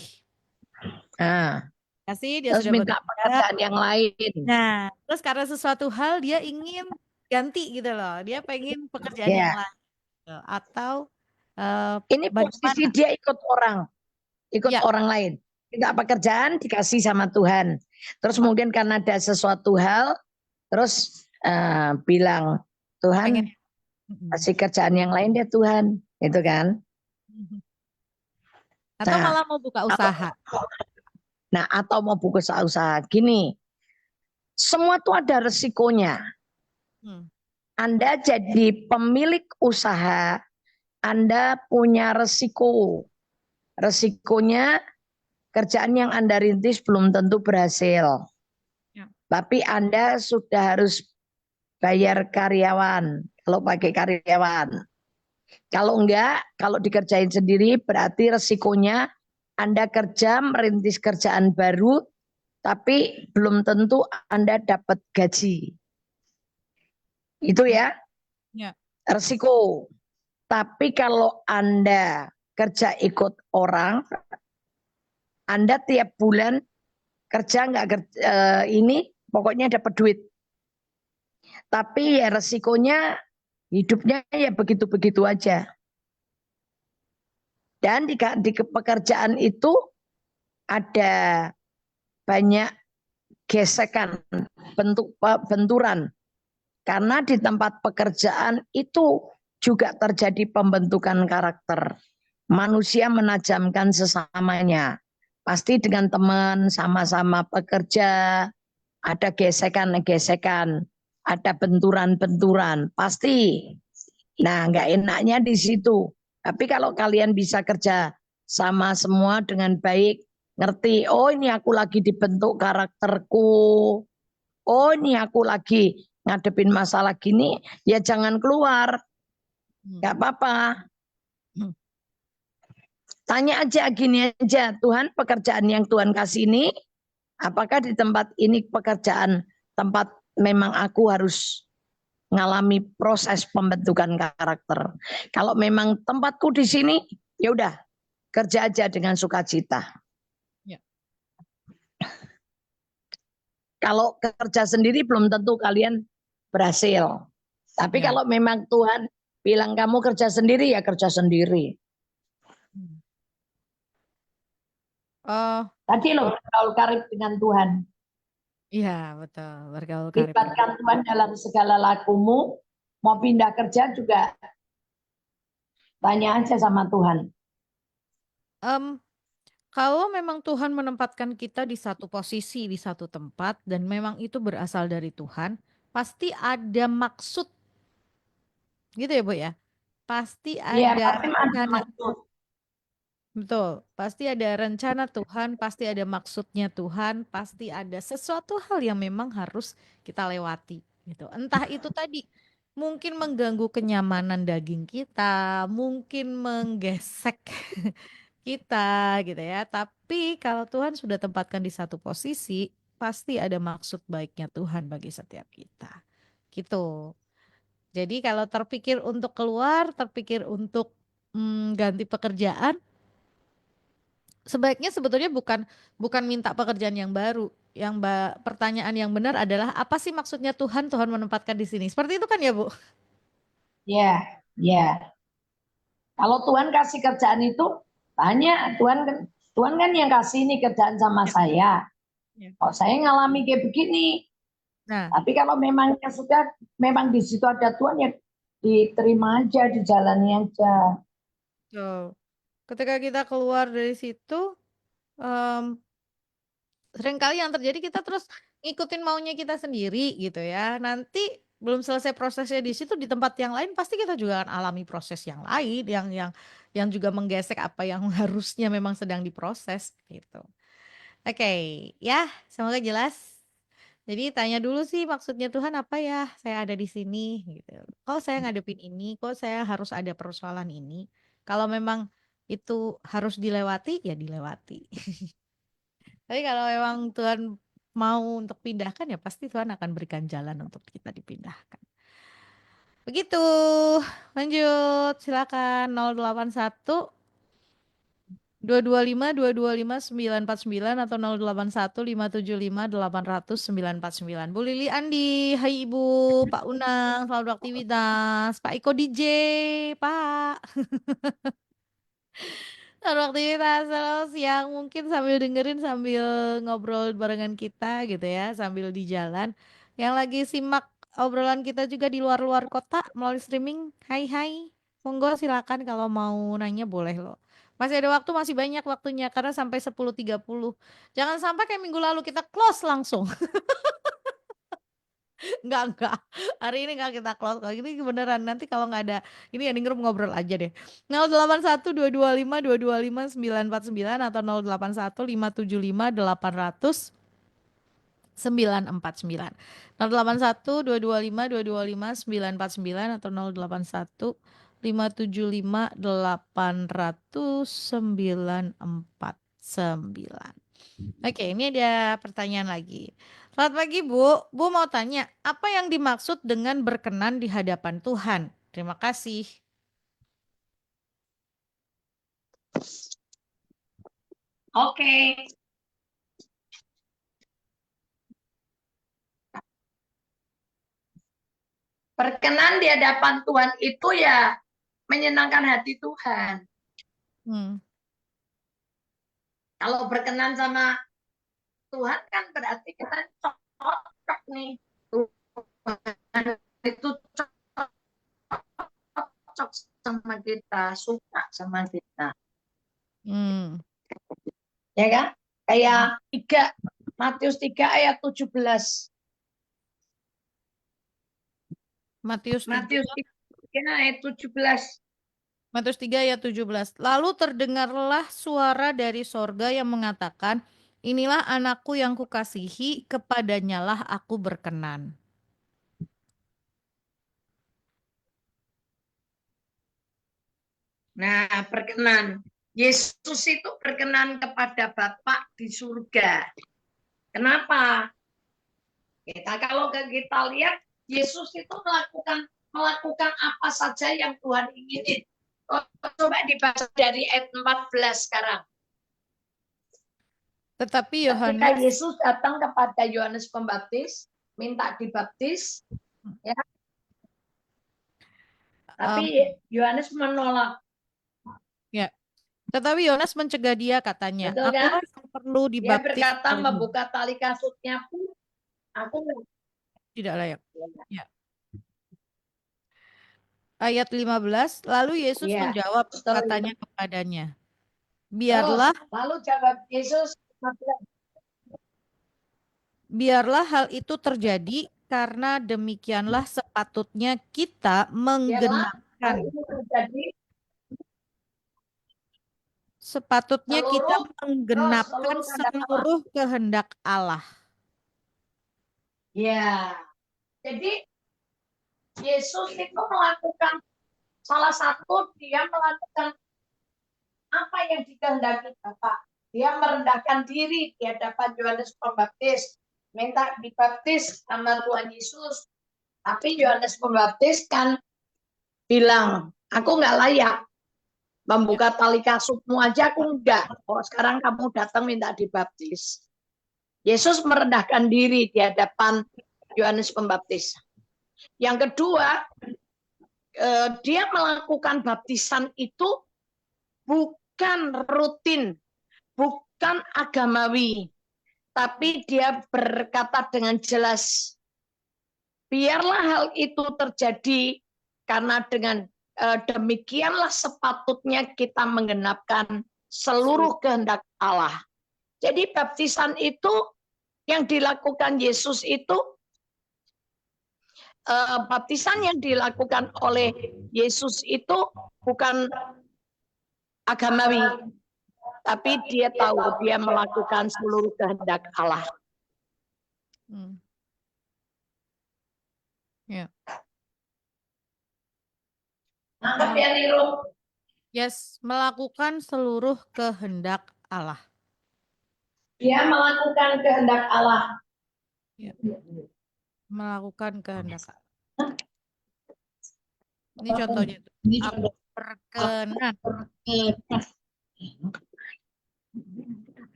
Kasih, dia terus sudah minta bekerja. pekerjaan yang lain. Nah, terus karena sesuatu hal dia ingin ganti gitu loh. Dia pengen pekerjaan yang lain. Atau ini posisi dia ikut orang lain. Minta pekerjaan dikasih sama Tuhan. Terus mungkin karena ada sesuatu hal, terus bilang, Tuhan kasih kerjaan yang lain deh Tuhan. Itu kan. Atau malah mau buka usaha. Atau mau buka usaha. Gini, semua tuh ada resikonya. Anda jadi pemilik usaha, Anda punya resiko. Resikonya kerjaan yang Anda rintis belum tentu berhasil. Ya. Tapi Anda sudah harus bayar karyawan, kalau pakai karyawan. Kalau enggak, kalau dikerjain sendiri berarti resikonya Anda kerja merintis kerjaan baru, tapi belum tentu Anda dapat gaji. Itu ya, Ya. resiko. Tapi kalau Anda kerja ikut orang, Anda tiap bulan kerja nggak kerja, ini pokoknya dapat duit. Tapi ya resikonya hidupnya ya begitu-begitu aja. Dan di pekerjaan itu ada banyak gesekan, benturan. Karena di tempat pekerjaan itu juga terjadi pembentukan karakter. Manusia menajamkan sesamanya. Pasti dengan teman, sama-sama bekerja, ada gesekan-gesekan, ada benturan-benturan, pasti. Nah, nggak enaknya di situ. Tapi kalau kalian bisa kerja sama semua dengan baik, ngerti, oh ini aku lagi dibentuk karakterku, oh ini aku lagi ngadepin masalah gini, ya jangan keluar, nggak apa-apa. Tanya aja gini aja, Tuhan pekerjaan yang Tuhan kasih ini, apakah di tempat ini pekerjaan tempat memang aku harus ngalami proses pembentukan karakter. Kalau memang tempatku di sini, ya udah kerja aja dengan sukacita. Ya. Kalau kerja sendiri belum tentu kalian berhasil. Tapi Ya. kalau memang Tuhan bilang kamu kerja sendiri, ya kerja sendiri. Oh, Tadi loh bergaul karib dengan Tuhan. iya betul, bergaul karib. Libatkan Tuhan dalam segala lakumu. Mau pindah kerja juga tanya aja sama Tuhan. Kalau memang Tuhan menempatkan kita di satu posisi, di satu tempat, dan memang itu berasal dari Tuhan, pasti ada maksud, gitu ya Bu ya? Pasti Iya, ada pasti ada rencana, maksud. betul. Pasti ada rencana Tuhan, pasti ada maksudnya Tuhan, pasti ada sesuatu hal yang memang harus kita lewati, gitu. Entah itu tadi mungkin mengganggu kenyamanan daging kita, mungkin menggesek kita gitu ya. Tapi kalau Tuhan sudah tempatkan di satu posisi, pasti ada maksud baiknya Tuhan bagi setiap kita. Gitu. Jadi kalau terpikir untuk keluar, terpikir untuk ganti pekerjaan, sebaiknya sebetulnya bukan bukan minta pekerjaan yang baru. Pertanyaan yang benar adalah apa sih maksudnya Tuhan menempatkan di sini? Seperti itu kan ya, Bu? Ya, ya. Kalau Tuhan kasih kerjaan itu, tanya Tuhan kan yang kasih ini kerjaan sama saya. Ya. Kok saya ngalami kayak begini. Nah, Tapi kalau memang sudah, memang di situ ada Tuhan ya diterima aja, dijalani aja. so, ketika kita keluar dari situ, em, seringkali yang terjadi kita terus ngikutin maunya kita sendiri gitu ya. Nanti belum selesai prosesnya di situ di tempat yang lain pasti kita juga akan alami proses yang lain yang juga menggesek apa yang harusnya memang sedang diproses gitu. Oke, ya, semoga jelas. Jadi tanya dulu sih maksudnya Tuhan apa ya? Saya ada di sini gitu. Kok saya ngadepin ini? Kok saya harus ada persoalan ini? Kalau memang itu harus dilewati, ya dilewati. Tapi kalau memang Tuhan mau untuk pindahkan ya pasti Tuhan akan berikan jalan untuk kita dipindahkan. Begitu. Lanjut, silakan 081 225 949 atau 081 575 800 949. Bu Lili Andi, hai Ibu, Pak Unang, selamat beraktivitas. Pak Iko DJ, Pak. Beraktivitas selalu siang mungkin sambil dengerin sambil ngobrol barengan kita gitu ya sambil di jalan. Yang lagi simak obrolan kita juga di luar-luar kota melalui streaming. Hai hai. Monggo silakan kalau mau nanya boleh loh. Masih ada waktu, masih banyak waktunya karena sampai 10.30. Jangan sampai kayak minggu lalu kita close langsung. Enggak. Hari ini enggak kita close. Kalau ini beneran nanti kalau nggak ada ini ya grup ngobrol aja deh. 081 225 225 949 atau 081 575 800 949. 081 225 225 949 atau 081 575 800 949. Oke, ini ada pertanyaan lagi. Selamat pagi, Bu. Bu mau tanya, apa yang dimaksud dengan berkenan di hadapan Tuhan? Terima kasih. Oke. Berkenan di hadapan Tuhan itu ya menyenangkan hati Tuhan. Kalau berkenan sama Tuhan kan berarti kita cocok nih. Tuhan itu cocok sama kita, suka sama kita. Ya kan? Kayak 3, Matius 3 ayat 17. Matius 3 ayat 17. Matius 3 ayat 17. Lalu terdengarlah suara dari sorga yang mengatakan, inilah anakku yang kukasihi, kepadanyalah aku berkenan. Nah, berkenan. Yesus itu berkenan kepada Bapa di surga. Kenapa? Kalau kita lihat, Yesus itu melakukan apa saja yang Tuhan inginin. Coba dibaca dari ayat 14 sekarang. Tetapi Ketika Yohanes, Yesus datang kepada Yohanes Pembaptis, minta dibaptis, ya. Tapi Yohanes menolak. Ya. Tetapi Yohanes mencegah dia, katanya, Betul kan? akulah yang perlu Dia dibaptis. berkata membuka tali kasutnya pun, aku tidak layak. Ya. Ayat 15, lalu Yesus ya. menjawab, katanya kepadanya, biarlah Lalu jawab Yesus, biarlah hal itu terjadi karena demikianlah sepatutnya kita menggenapkan. Sepatutnya kita menggenapkan seluruh kehendak Allah. Ya, jadi Yesus itu melakukan salah satu, dia melakukan apa yang dikehendaki Bapak. Dia merendahkan diri di hadapan Yohanes Pembaptis, minta dibaptis sama Tuhan Yesus. Tapi Yohanes Pembaptis kan bilang, aku nggak layak membuka tali kasutmu aja, aku enggak. Oh, sekarang kamu datang minta dibaptis. Yesus merendahkan diri di hadapan Yohanes Pembaptis. Yang kedua, dia melakukan baptisan itu bukan rutin, bukan agamawi, tapi dia berkata dengan jelas, biarlah hal itu terjadi karena dengan demikianlah sepatutnya kita menggenapkan seluruh kehendak Allah. Jadi baptisan itu yang dilakukan Yesus itu, baptisan yang dilakukan oleh Yesus itu bukan agamawi, tapi dia tahu dia melakukan seluruh kehendak Allah. Ya. Nangkep ya, Niro? Yes, melakukan seluruh kehendak Allah. Dia melakukan kehendak Allah. Ya. Melakukan kehendak Allah. Ini contohnya. Aku berkenan.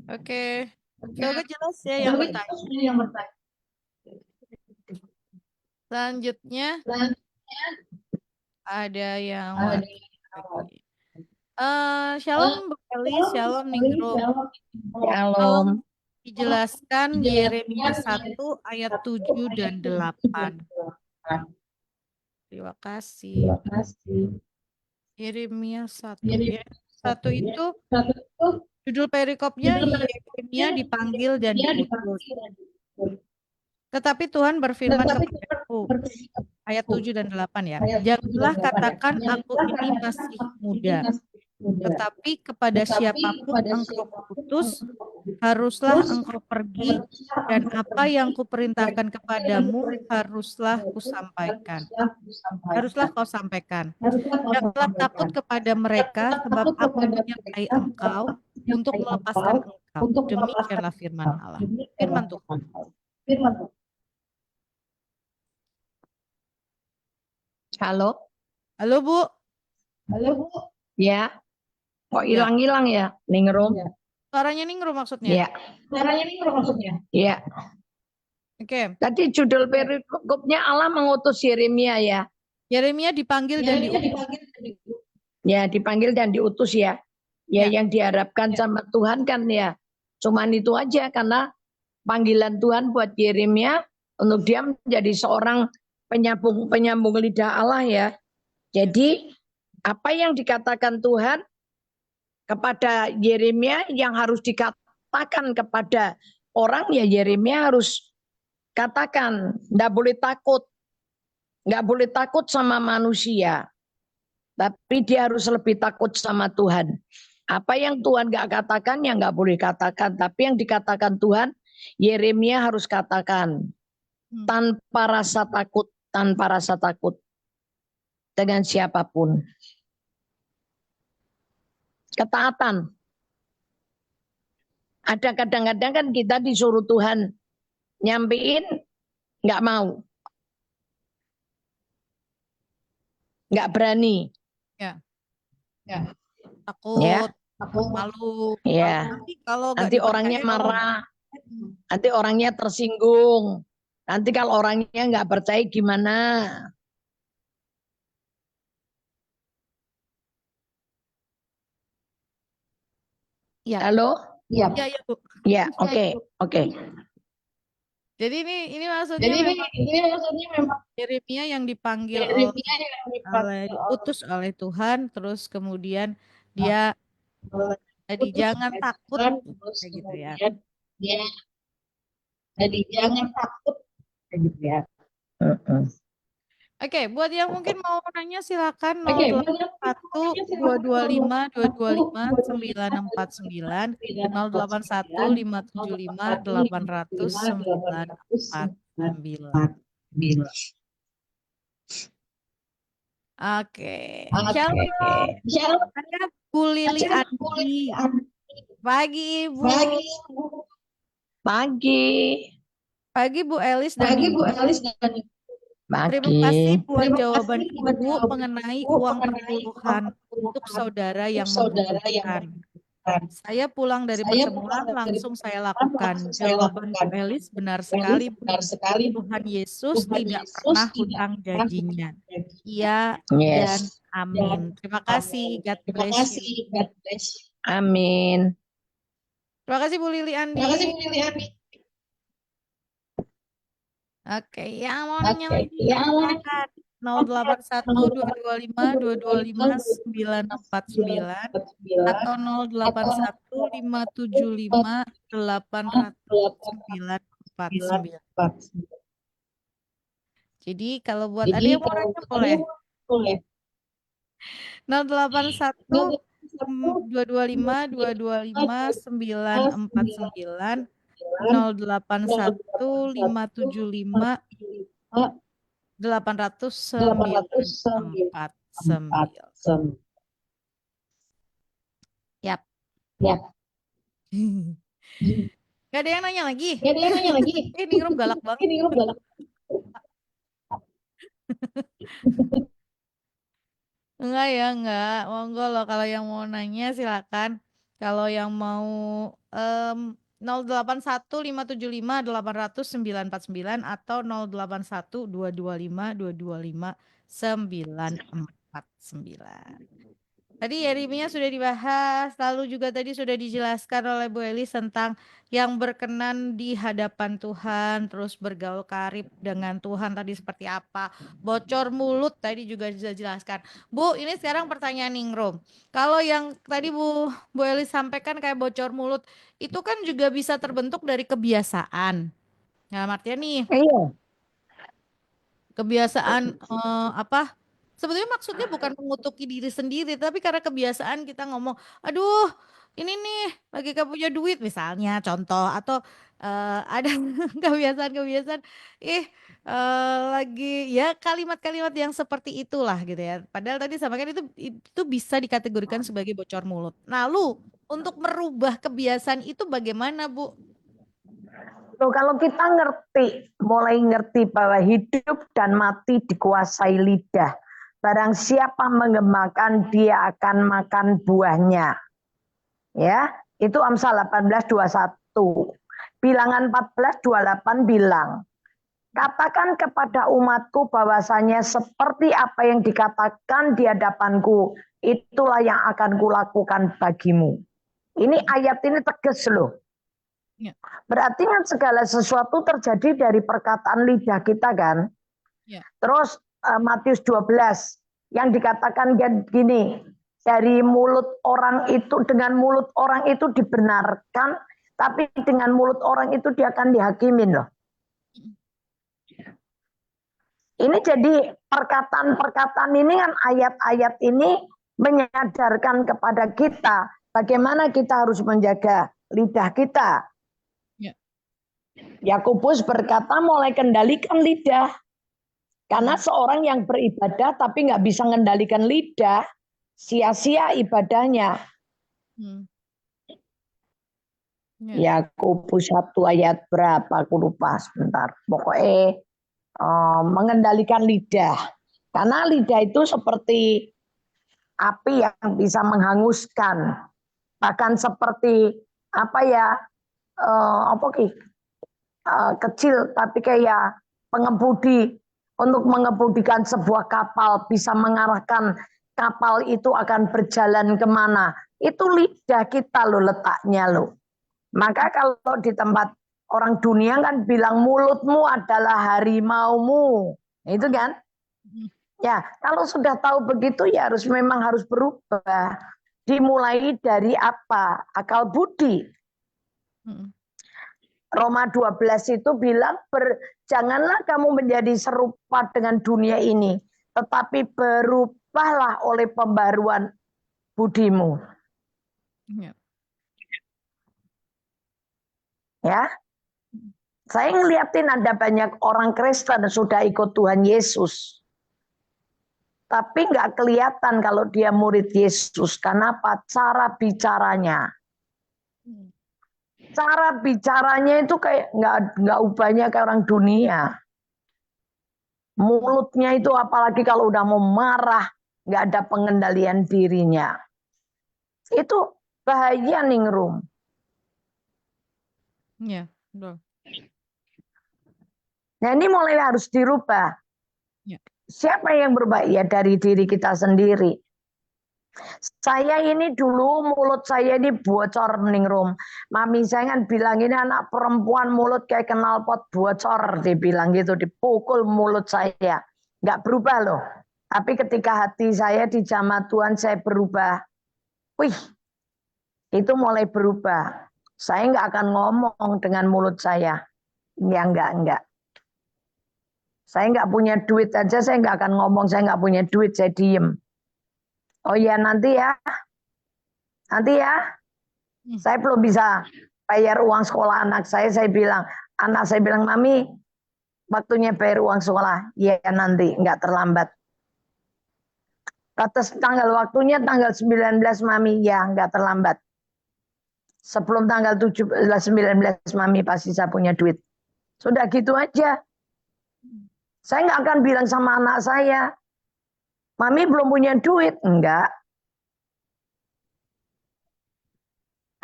Oke. Semoga jelas ya yang bertanya. Selanjutnya ada yang Shalom Beli, Shalom Ningrum. Shalom. Dijelaskan Yeremia 1 ayat 7 dan 8. Terima kasih. Yeremia 1. Yeremia 1 itu judul perikopnya Yeremia dipanggil dan diutus. Tetapi Tuhan berfirman kepadaku, ayat 7 dan 8 ya. Janganlah katakan aku ini masih muda, tetapi kepada siapapun engkau kuutus, haruslah engkau pergi, dan apa yang kuperintahkan kepadamu haruslah kusampaikan. Haruslah kau sampaikan. Janganlah takut kepada mereka, sebab aku menyertai engkau untuk melepaskan engkau. Demikianlah firman Allah. Firman Tuhan. Halo, Halo Bu, ya. Kok ya. hilang-hilang ya, Ningrum? Suaranya ningrum maksudnya. Ya. Oke. Tadi judul perikopnya Allah mengutus Yeremia ya. Yeremia dipanggil dan diutus. Ya, dipanggil dan diutus ya. Ya, Ya. yang diharapkan sama Tuhan kan ya. Cuman itu aja, karena panggilan Tuhan buat Yeremia untuk dia menjadi seorang penyambung lidah Allah ya. Jadi apa yang dikatakan Tuhan kepada Yeremia yang harus dikatakan kepada orang, ya Yeremia harus katakan, nggak boleh takut. Nggak boleh takut sama manusia, tapi dia harus lebih takut sama Tuhan. Apa yang Tuhan nggak katakan, ya nggak boleh katakan. Tapi yang dikatakan Tuhan, Yeremia harus katakan tanpa rasa takut, tanpa rasa takut dengan siapapun. Ketaatan. Ada kadang-kadang kan kita disuruh Tuhan nyampein, nggak mau, nggak berani. Ya. Ya. Takut, malu. Ya. Nanti orangnya marah, nanti orangnya tersinggung. Nanti kalau orangnya nggak percaya gimana? Ya. Halo? Ya, Bu. Ya, oke. Jadi ini maksudnya memang Yeremia yang dipanggil diutus oleh Tuhan, terus kemudian dia jadi jangan takut kayak gitu ya. Jadi jangan takut kayak gitu ya. Oke, buat yang mungkin mau nanya silakan 081 225 225 949 081 575 800 949. Oke. Shalom. Ada Bu Lili Andi. Pagi Ibu. Pagi Bu Elis dan Ibu. Terima kasih buat jawaban Ibu mengenai uang perpuluhan untuk saudara yang membutuhkan. Saya pulang dari pertemuan langsung saya lakukan. Jawaban Bu Elis benar sekali. Tuhan Yesus tidak pernah hutang janjinya. Iya dan amin. Terima kasih. God bless you. Amin. Terima kasih Bu Lili Andi. Oke, yang mau nanya lagi silakan 081 225 225 949 atau 081 575 800 949. Jadi kalau buat ada yang mau nanya boleh. 081 225 225 949 081 575 800 949. Yap. Gak ada yang nanya lagi. Ini Ningrum galak banget. Enggak ya, enggak. Monggo loh kalau yang mau nanya silakan. Kalau yang mau 081 575 800 949 atau 081 225 225 949. Tadi Yeremia sudah dibahas, lalu juga tadi sudah dijelaskan oleh Bu Elis tentang yang berkenan di hadapan Tuhan, terus bergaul karib dengan Tuhan tadi seperti apa. Bocor mulut tadi juga sudah dijelaskan. Bu, ini sekarang pertanyaan Ningrum. Kalau yang tadi Bu Elis sampaikan kayak bocor mulut, itu kan juga bisa terbentuk dari kebiasaan. Nah, artinya nih Iya. kebiasaan apa? Sebetulnya maksudnya bukan mengutuki diri sendiri, tapi karena kebiasaan kita ngomong, aduh, ini nih lagi gak punya duit misalnya, contoh atau ada kebiasaan-kebiasaan, ih lagi ya kalimat-kalimat yang seperti itulah gitu ya. Padahal tadi sama kan itu bisa dikategorikan sebagai bocor mulut. Nah, lu untuk merubah kebiasaan itu bagaimana, Bu? Loh, kalau kita mulai ngerti bahwa hidup dan mati dikuasai lidah. Barang siapa mengemakan, dia akan makan buahnya. Ya, itu Amsal 18:21. Bilangan 14:28 bilang, katakan kepada umatku bahwasanya seperti apa yang dikatakan di hadapanku, itulah yang akan kulakukan bagimu. Ini ayat ini tegas loh. Ya, Berarti kan segala sesuatu terjadi dari perkataan lidah kita kan. ya. Terus Matius 12 yang dikatakan gini, dari mulut orang itu, dengan mulut orang itu dibenarkan, tapi dengan mulut orang itu dia akan dihakimin loh. Ini jadi perkataan-perkataan ini kan, ayat-ayat ini menyadarkan kepada kita bagaimana kita harus menjaga lidah kita. Ya. Yakobus berkata mulai kendalikan lidah. Karena seorang yang beribadah tapi nggak bisa mengendalikan lidah, sia-sia ibadahnya. Hmm. Ya. Yakobus 1 ayat berapa? Aku lupa sebentar. Pokoknya mengendalikan lidah. Karena lidah itu seperti api yang bisa menghanguskan. Bahkan seperti apa ya? Kecil tapi kayak pengemudi untuk mengemudikan sebuah kapal, bisa mengarahkan kapal itu akan berjalan kemana. Itu lidah kita loh letaknya loh. Maka kalau di tempat orang dunia kan bilang mulutmu adalah harimaumu. Itu kan. Ya, kalau sudah tahu begitu ya memang harus berubah. Dimulai dari apa? Akal budi. Roma 12 itu bilang, janganlah kamu menjadi serupa dengan dunia ini, tetapi berubahlah oleh pembaruan budimu. Ya. Ya, saya ngeliatin ada banyak orang Kristen sudah ikut Tuhan Yesus, tapi nggak kelihatan kalau dia murid Yesus. Kenapa? Cara bicaranya. Cara bicaranya itu kayak nggak ubahnya kayak orang dunia. Mulutnya itu apalagi kalau udah mau marah, nggak ada pengendalian dirinya. Itu bahaya ningrum. Ya, betul. Nah ini mulai harus dirubah. Ya. Siapa yang berubah? Ya dari diri kita sendiri. Saya ini dulu mulut saya ini bocor ningrum. Mami saya kan bilang ini anak perempuan mulut kayak knalpot bocor. Dia bilang gitu, dipukul mulut saya. Nggak berubah loh. Tapi ketika hati saya dijamah Tuhan saya berubah. Wih, itu mulai berubah. Saya nggak akan ngomong dengan mulut saya. Ya enggak. Saya nggak punya duit aja, saya nggak akan ngomong saya nggak punya duit, saya diem. Oh iya nanti ya, saya belum bisa bayar uang sekolah anak saya bilang, anak saya bilang, Mami, waktunya bayar uang sekolah. Iya nanti, nggak terlambat. Batas tanggal waktunya tanggal 19 Mami, ya nggak terlambat. Sebelum tanggal 17, 19 Mami pasti saya punya duit. Sudah gitu aja. Saya nggak akan bilang sama anak saya, Mami belum punya duit. Enggak.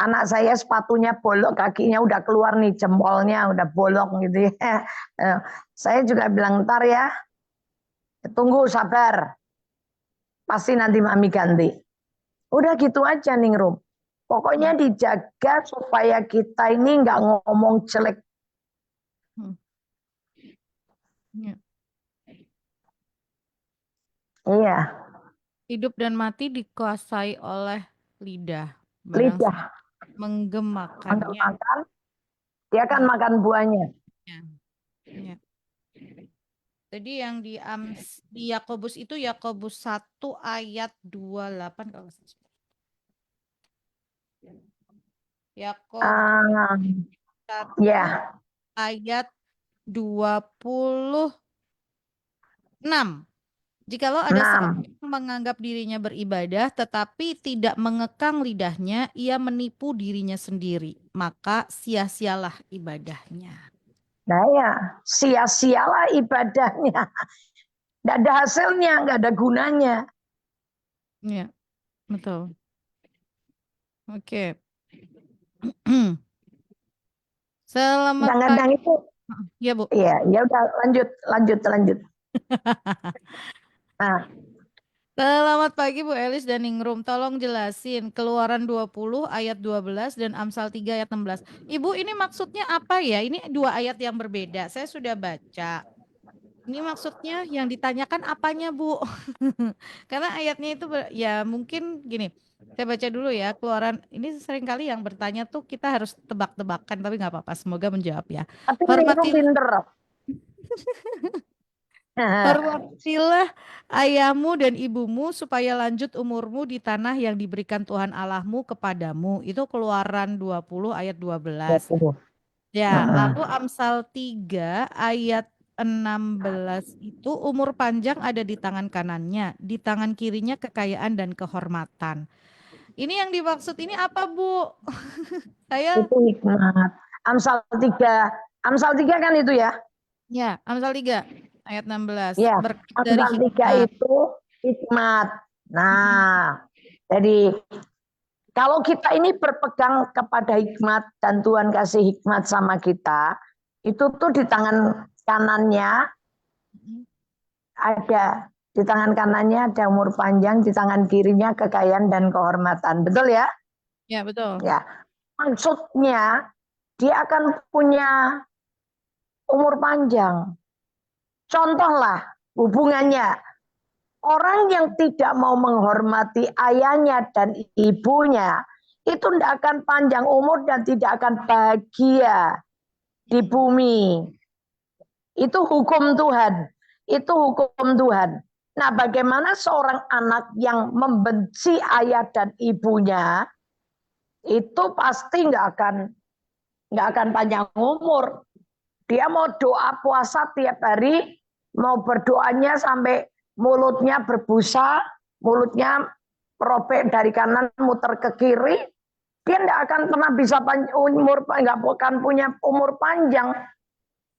Anak saya sepatunya bolong, kakinya udah keluar nih, jempolnya udah bolong gitu ya. Saya juga bilang, ntar ya, tunggu sabar. Pasti nanti Mami ganti. Udah gitu aja nih Rum. Pokoknya dijaga supaya kita ini nggak ngomong jelek. Ya. Iya. Hidup dan mati dikuasai oleh lidah. Barang Lidah siapa menggemakannya. makan, dia akan makan buahnya. Ya. Ya. Jadi yang di Yakobus itu Yakobus 1 ayat 28 kalau nggak salah. Yakobus Ah, 1 ya, ayat 26. Jikalau ada seorang 6. yang menganggap dirinya beribadah tetapi tidak mengekang lidahnya, ia menipu dirinya sendiri, maka sia-sialah ibadahnya. Nah ya, sia-sialah ibadahnya. Nggak ada hasilnya, nggak ada gunanya. Ya, betul. Oke. Selamat Kadang-kadang pagi. itu, Ya, Bu. ya, ya udah lanjut. Nah, Selamat pagi Bu Elis dan Ningrum. Tolong jelasin Keluaran 20 ayat 12 dan Amsal 3 ayat 16. Ibu, ini maksudnya apa ya? Ini dua ayat yang berbeda. Saya sudah baca. Ini maksudnya yang ditanyakan apanya, Bu? Karena ayatnya itu ya mungkin gini. Saya baca dulu ya. Keluaran ini seringkali yang bertanya tuh kita harus tebak-tebakan, tapi nggak apa-apa. Semoga menjawab ya. tapi Ningrum Hormati pinter. Hormatilah ayahmu dan ibumu supaya lanjut umurmu di tanah yang diberikan Tuhan Allahmu kepadamu. Itu Keluaran 20 ayat 12. Ya, lalu Amsal 3 ayat 16 itu umur panjang ada di tangan kanannya, di tangan kirinya kekayaan dan kehormatan. Ini yang dimaksud ini apa, Bu? Saya Itu hikmat. Amsal 3. Amsal 3 kan itu ya? ya, Amsal 3 ayat 16 Ya, berkat dari Amsal 3 hikmat. itu hikmat. Mm-mm. Nah, jadi kalau kita ini berpegang kepada hikmat dan Tuhan kasih hikmat sama kita, itu tuh di tangan kanannya ada, di tangan kanannya ada umur panjang, di tangan kirinya kekayaan dan kehormatan. Betul ya? Ya, betul. Ya. Maksudnya dia akan punya umur panjang. Contohlah hubungannya. Orang yang tidak mau menghormati ayahnya dan ibunya, itu tidak akan panjang umur dan tidak akan bahagia di bumi. Itu hukum Tuhan. Itu hukum Tuhan. Nah, bagaimana seorang anak yang membenci ayah dan ibunya, itu pasti nggak akan panjang umur. Dia mau doa puasa tiap hari, mau berdoanya sampai mulutnya berbusa, mulutnya robek dari kanan muter ke kiri, dia tidak akan pernah bisa nggak akan punya umur panjang.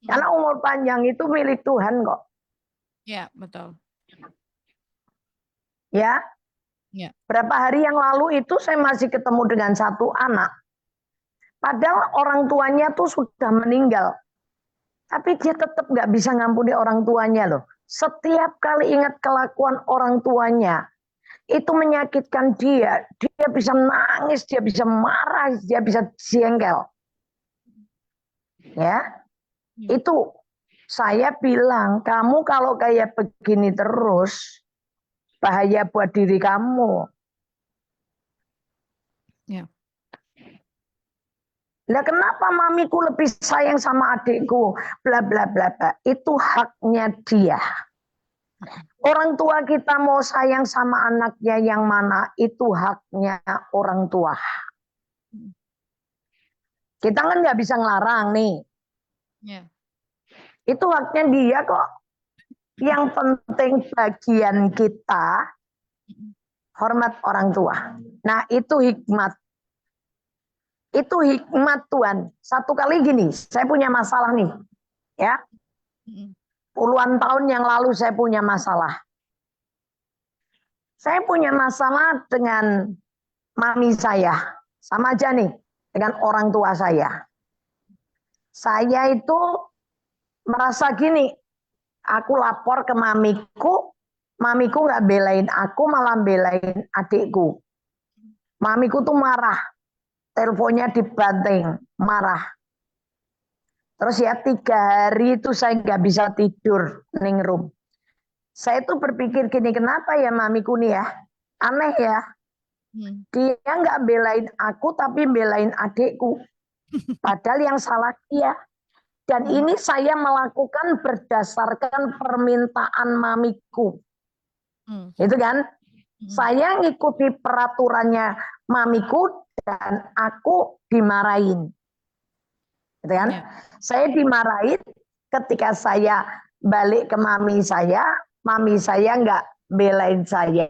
Karena umur panjang itu milik Tuhan kok. Ya, betul. Ya, Ya. berapa hari yang lalu itu saya masih ketemu dengan satu anak. Padahal orang tuanya tuh sudah meninggal. Tapi dia tetap nggak bisa ngampuni orang tuanya loh. Setiap kali ingat kelakuan orang tuanya, itu menyakitkan dia. Dia bisa nangis, dia bisa marah, dia bisa jengkel. Ya, itu saya bilang, kamu kalau kayak begini terus, bahaya buat diri kamu. Ya. Lah kenapa mamiku lebih sayang sama adikku? Bla bla bla bla. Itu haknya dia. Orang tua kita mau sayang sama anaknya yang mana, itu haknya orang tua. Kita kan nggak bisa ngelarang nih. Ya. Itu haknya dia kok. Yang penting bagian kita hormat orang tua. Nah itu hikmat. Itu hikmat Tuhan. Satu kali gini, saya punya masalah nih. Ya, puluhan tahun yang lalu saya punya masalah. Saya punya masalah dengan mami saya. Sama aja nih dengan orang tua saya. Saya itu merasa gini, aku lapor ke mamiku nggak belain aku, malah belain adikku. Mamiku tuh marah, teleponnya dibanting, marah. Terus ya 3 hari itu saya nggak bisa tidur, Ningrum. Saya tuh berpikir gini, kenapa ya mamiku nih ya, aneh ya. Dia nggak belain aku tapi belain adikku. Padahal yang salah dia. Dan ini saya melakukan berdasarkan permintaan mamiku. Itu kan? Saya ngikuti peraturannya mamiku dan aku dimarahin. Gitu kan? Saya dimarahin ketika saya balik ke mami saya nggak belain saya,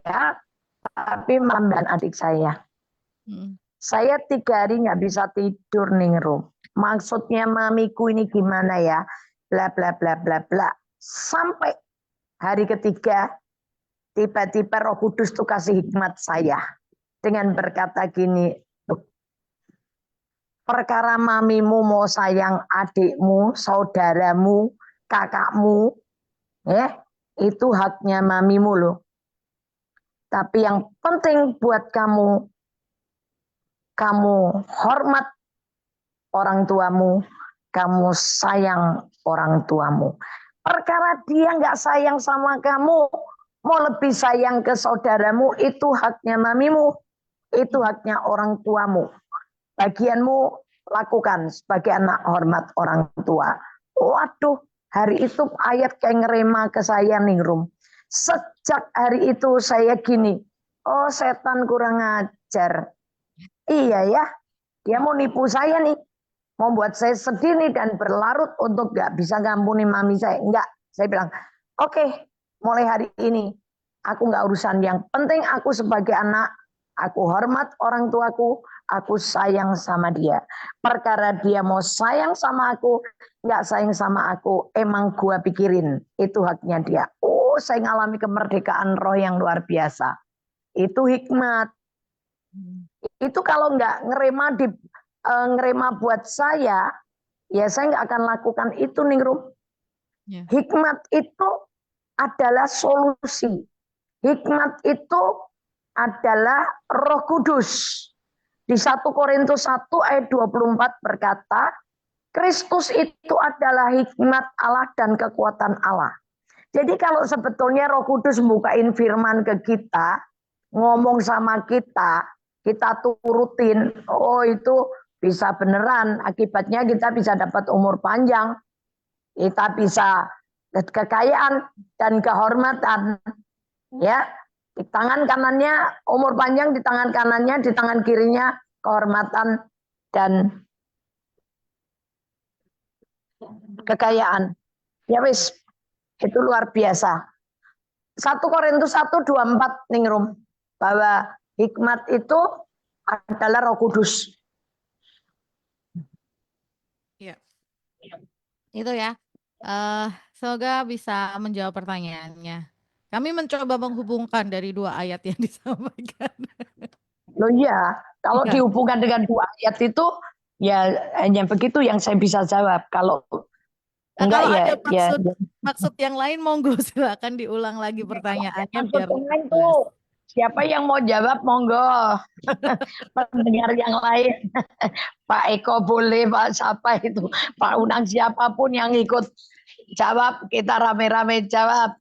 tapi mam dan adik saya. Saya 3 hari nggak bisa tidur Ningrum. Maksudnya mamiku ini gimana ya? Bla bla bla bla bla. Sampai hari ketiga, tiba-tiba Roh Kudus tuh kasih hikmat saya dengan berkata gini, perkara mamimu mau sayang adikmu, saudaramu, kakakmu, ya itu haknya mamimu loh. Tapi yang penting buat kamu hormat orang tuamu, kamu sayang orang tuamu. Perkara dia nggak sayang sama kamu, mau lebih sayang ke saudaramu, itu haknya mamimu, itu haknya orang tuamu. Bagianmu lakukan sebagai anak hormat orang tua. Waduh, hari itu ayat kayak ngerema ke saya Ningrum. Sejak hari itu saya gini, oh setan kurang ajar. Iya ya, dia mau nipu saya nih. Mau buat saya sedih nih dan berlarut untuk gak bisa ngampuni mami saya. Enggak, saya bilang, oke, mulai hari ini aku gak urusan. Yang penting aku sebagai anak, aku hormat orang tuaku, aku sayang sama dia. Perkara dia mau sayang sama aku, gak sayang sama aku, emang gua pikirin. Itu haknya dia. Oh, saya ngalami kemerdekaan roh yang luar biasa. Itu hikmat. Itu kalau nggak ngerema buat saya, ya saya nggak akan lakukan itu Ningrum. Hikmat itu adalah solusi. Hikmat itu adalah Roh Kudus. Di 1 Korintus 1 ayat 24 berkata, Kristus itu adalah hikmat Allah dan kekuatan Allah. Jadi kalau sebetulnya Roh Kudus bukain firman ke kita, ngomong sama kita turutin, oh itu bisa beneran, akibatnya kita bisa dapat umur panjang, kita bisa kekayaan dan kehormatan, ya. Di tangan kanannya umur panjang, di tangan kanannya, di tangan kirinya kehormatan dan kekayaan. Ya wis, itu luar biasa. 1 Korintus 1:24 Ningrum, bahwa hikmat itu adalah Roh Kudus. Ya. Itu ya. Semoga bisa menjawab pertanyaannya. Kami mencoba menghubungkan dari 2 ayat yang disampaikan. Loh iya, kalau Ya. dihubungkan dengan 2 ayat itu, ya hanya begitu yang saya bisa jawab. Kalau enggak kalau ya, ada ya. maksud yang lain, monggo silakan diulang lagi pertanyaannya Maksud biar yang lebih lain jelas. tuh, siapa yang mau jawab monggo. Pendengar yang lain, Pak Eko boleh, Pak siapa itu, Pak Unang, siapapun yang ikut jawab, kita rame-rame jawab.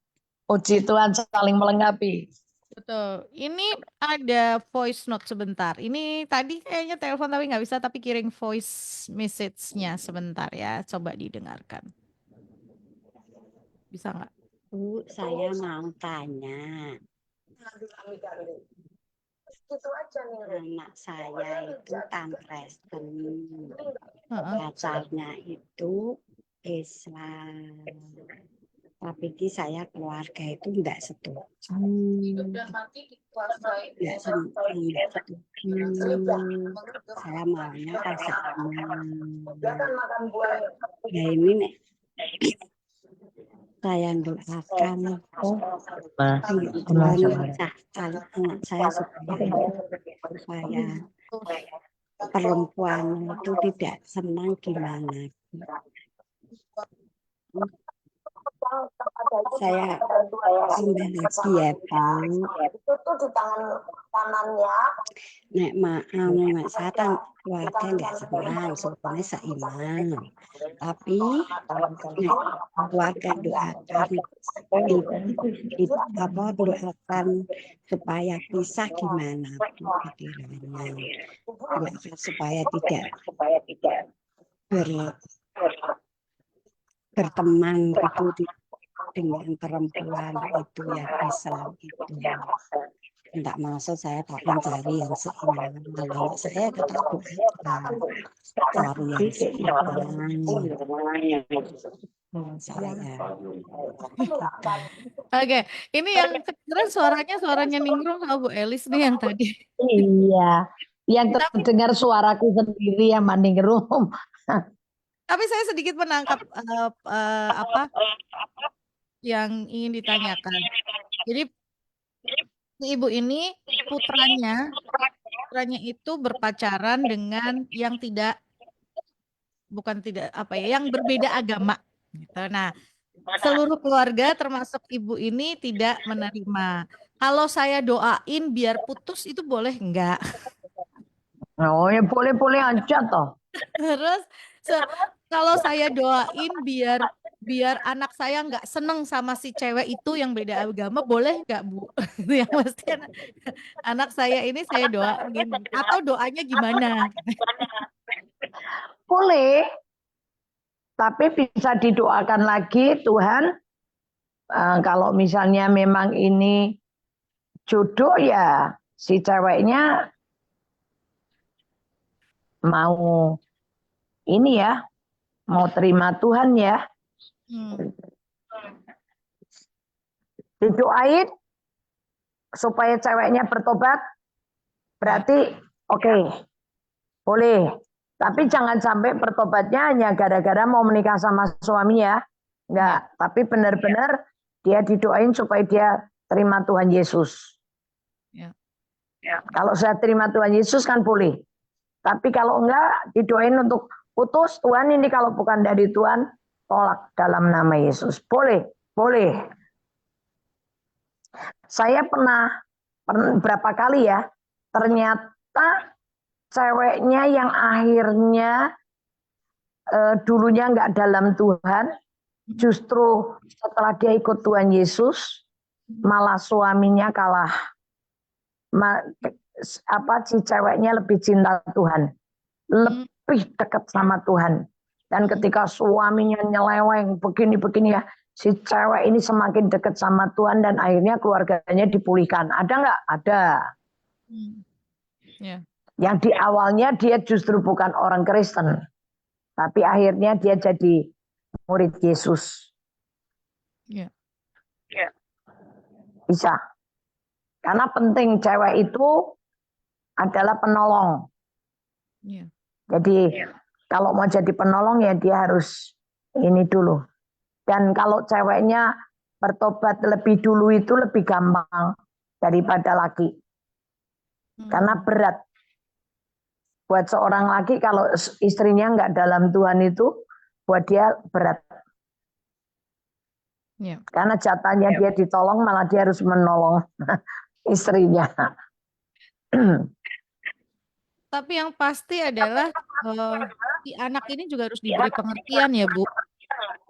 Puji Tuhan, saling melengkapi. Betul. Ini ada voice note sebentar. Ini tadi kayaknya telepon tapi nggak bisa, tapi kirim voice message-nya sebentar ya. Coba didengarkan. Bisa nggak? Bu, saya mau tanya. Anak saya itu Kristen. Pacarnya itu Islam. Tapi saya keluarga itu enggak setuju. Enggak setuju. Saya maunya pasangan. Nah ini nih, saya doakan anak saya supaya perempuan itu tidak senang gimana. Saya tambah lagi ya Bang. Itu tuh di tangan kanannya. Nek mak saya keluarga nggak senang, sebenarnya seiman. Tapi nek keluarga doakan doakan supaya pisah gimana pikirannya, supaya tidak berteman itu dengan perempuan itu ya bisa gitu. Enggak maksud saya tak mencari yang seiman. Kalau saya kata Tuhan cari yang seiman. Saya Oke, ini yang kedengeran suaranya Ningrum sama Bu Elis nih yang tadi. Iya, yang Tapi terdengar suaraku sendiri yang maningrum. tapi saya sedikit menangkap apa yang ingin ditanyakan. Jadi si ibu ini putranya itu berpacaran dengan yang bukan tidak apa ya, yang berbeda agama gitu. Nah, seluruh keluarga termasuk ibu ini tidak menerima. Kalau saya doain biar putus itu boleh enggak? Oh ya boleh-boleh aja toh. Terus kalau saya doain biar anak saya nggak seneng sama si cewek itu yang beda agama, boleh nggak Bu? Yang pasti anak saya ini saya doain atau doanya gimana? Boleh, tapi bisa didoakan lagi Tuhan kalau misalnya memang ini jodoh ya si ceweknya mau ini ya, mau terima Tuhan ya. Didoain supaya ceweknya bertobat, berarti oke, boleh. Tapi jangan sampai bertobatnya hanya gara-gara mau menikah sama suaminya. Enggak, tapi benar-benar dia didoain supaya dia terima Tuhan Yesus. Ya. Kalau saya terima Tuhan Yesus kan boleh. Tapi kalau enggak, didoain untuk putus, Tuhan ini kalau bukan dari Tuhan, tolak dalam nama Yesus. Boleh, boleh. Saya pernah berapa kali ya, ternyata ceweknya yang akhirnya dulunya enggak dalam Tuhan, justru setelah dia ikut Tuhan Yesus, malah suaminya kalah. Si ceweknya lebih cinta Tuhan, lebih dekat sama Tuhan. Dan ketika suaminya nyeleweng begini-begini ya, si cewek ini semakin dekat sama Tuhan dan akhirnya keluarganya dipulihkan. Ada nggak? Ada. Yang di awalnya dia justru bukan orang Kristen, tapi akhirnya dia jadi murid Yesus. Bisa. Karena penting cewek itu adalah penolong. Jadi kalau mau jadi penolong ya dia harus ini dulu. Dan kalau ceweknya bertobat lebih dulu itu lebih gampang daripada laki. Karena berat. Buat seorang laki kalau istrinya nggak dalam Tuhan itu buat dia berat. Karena jatahnya dia ditolong malah dia harus menolong istrinya. Tapi yang pasti adalah si anak ini juga harus diberi pengertian ya Bu.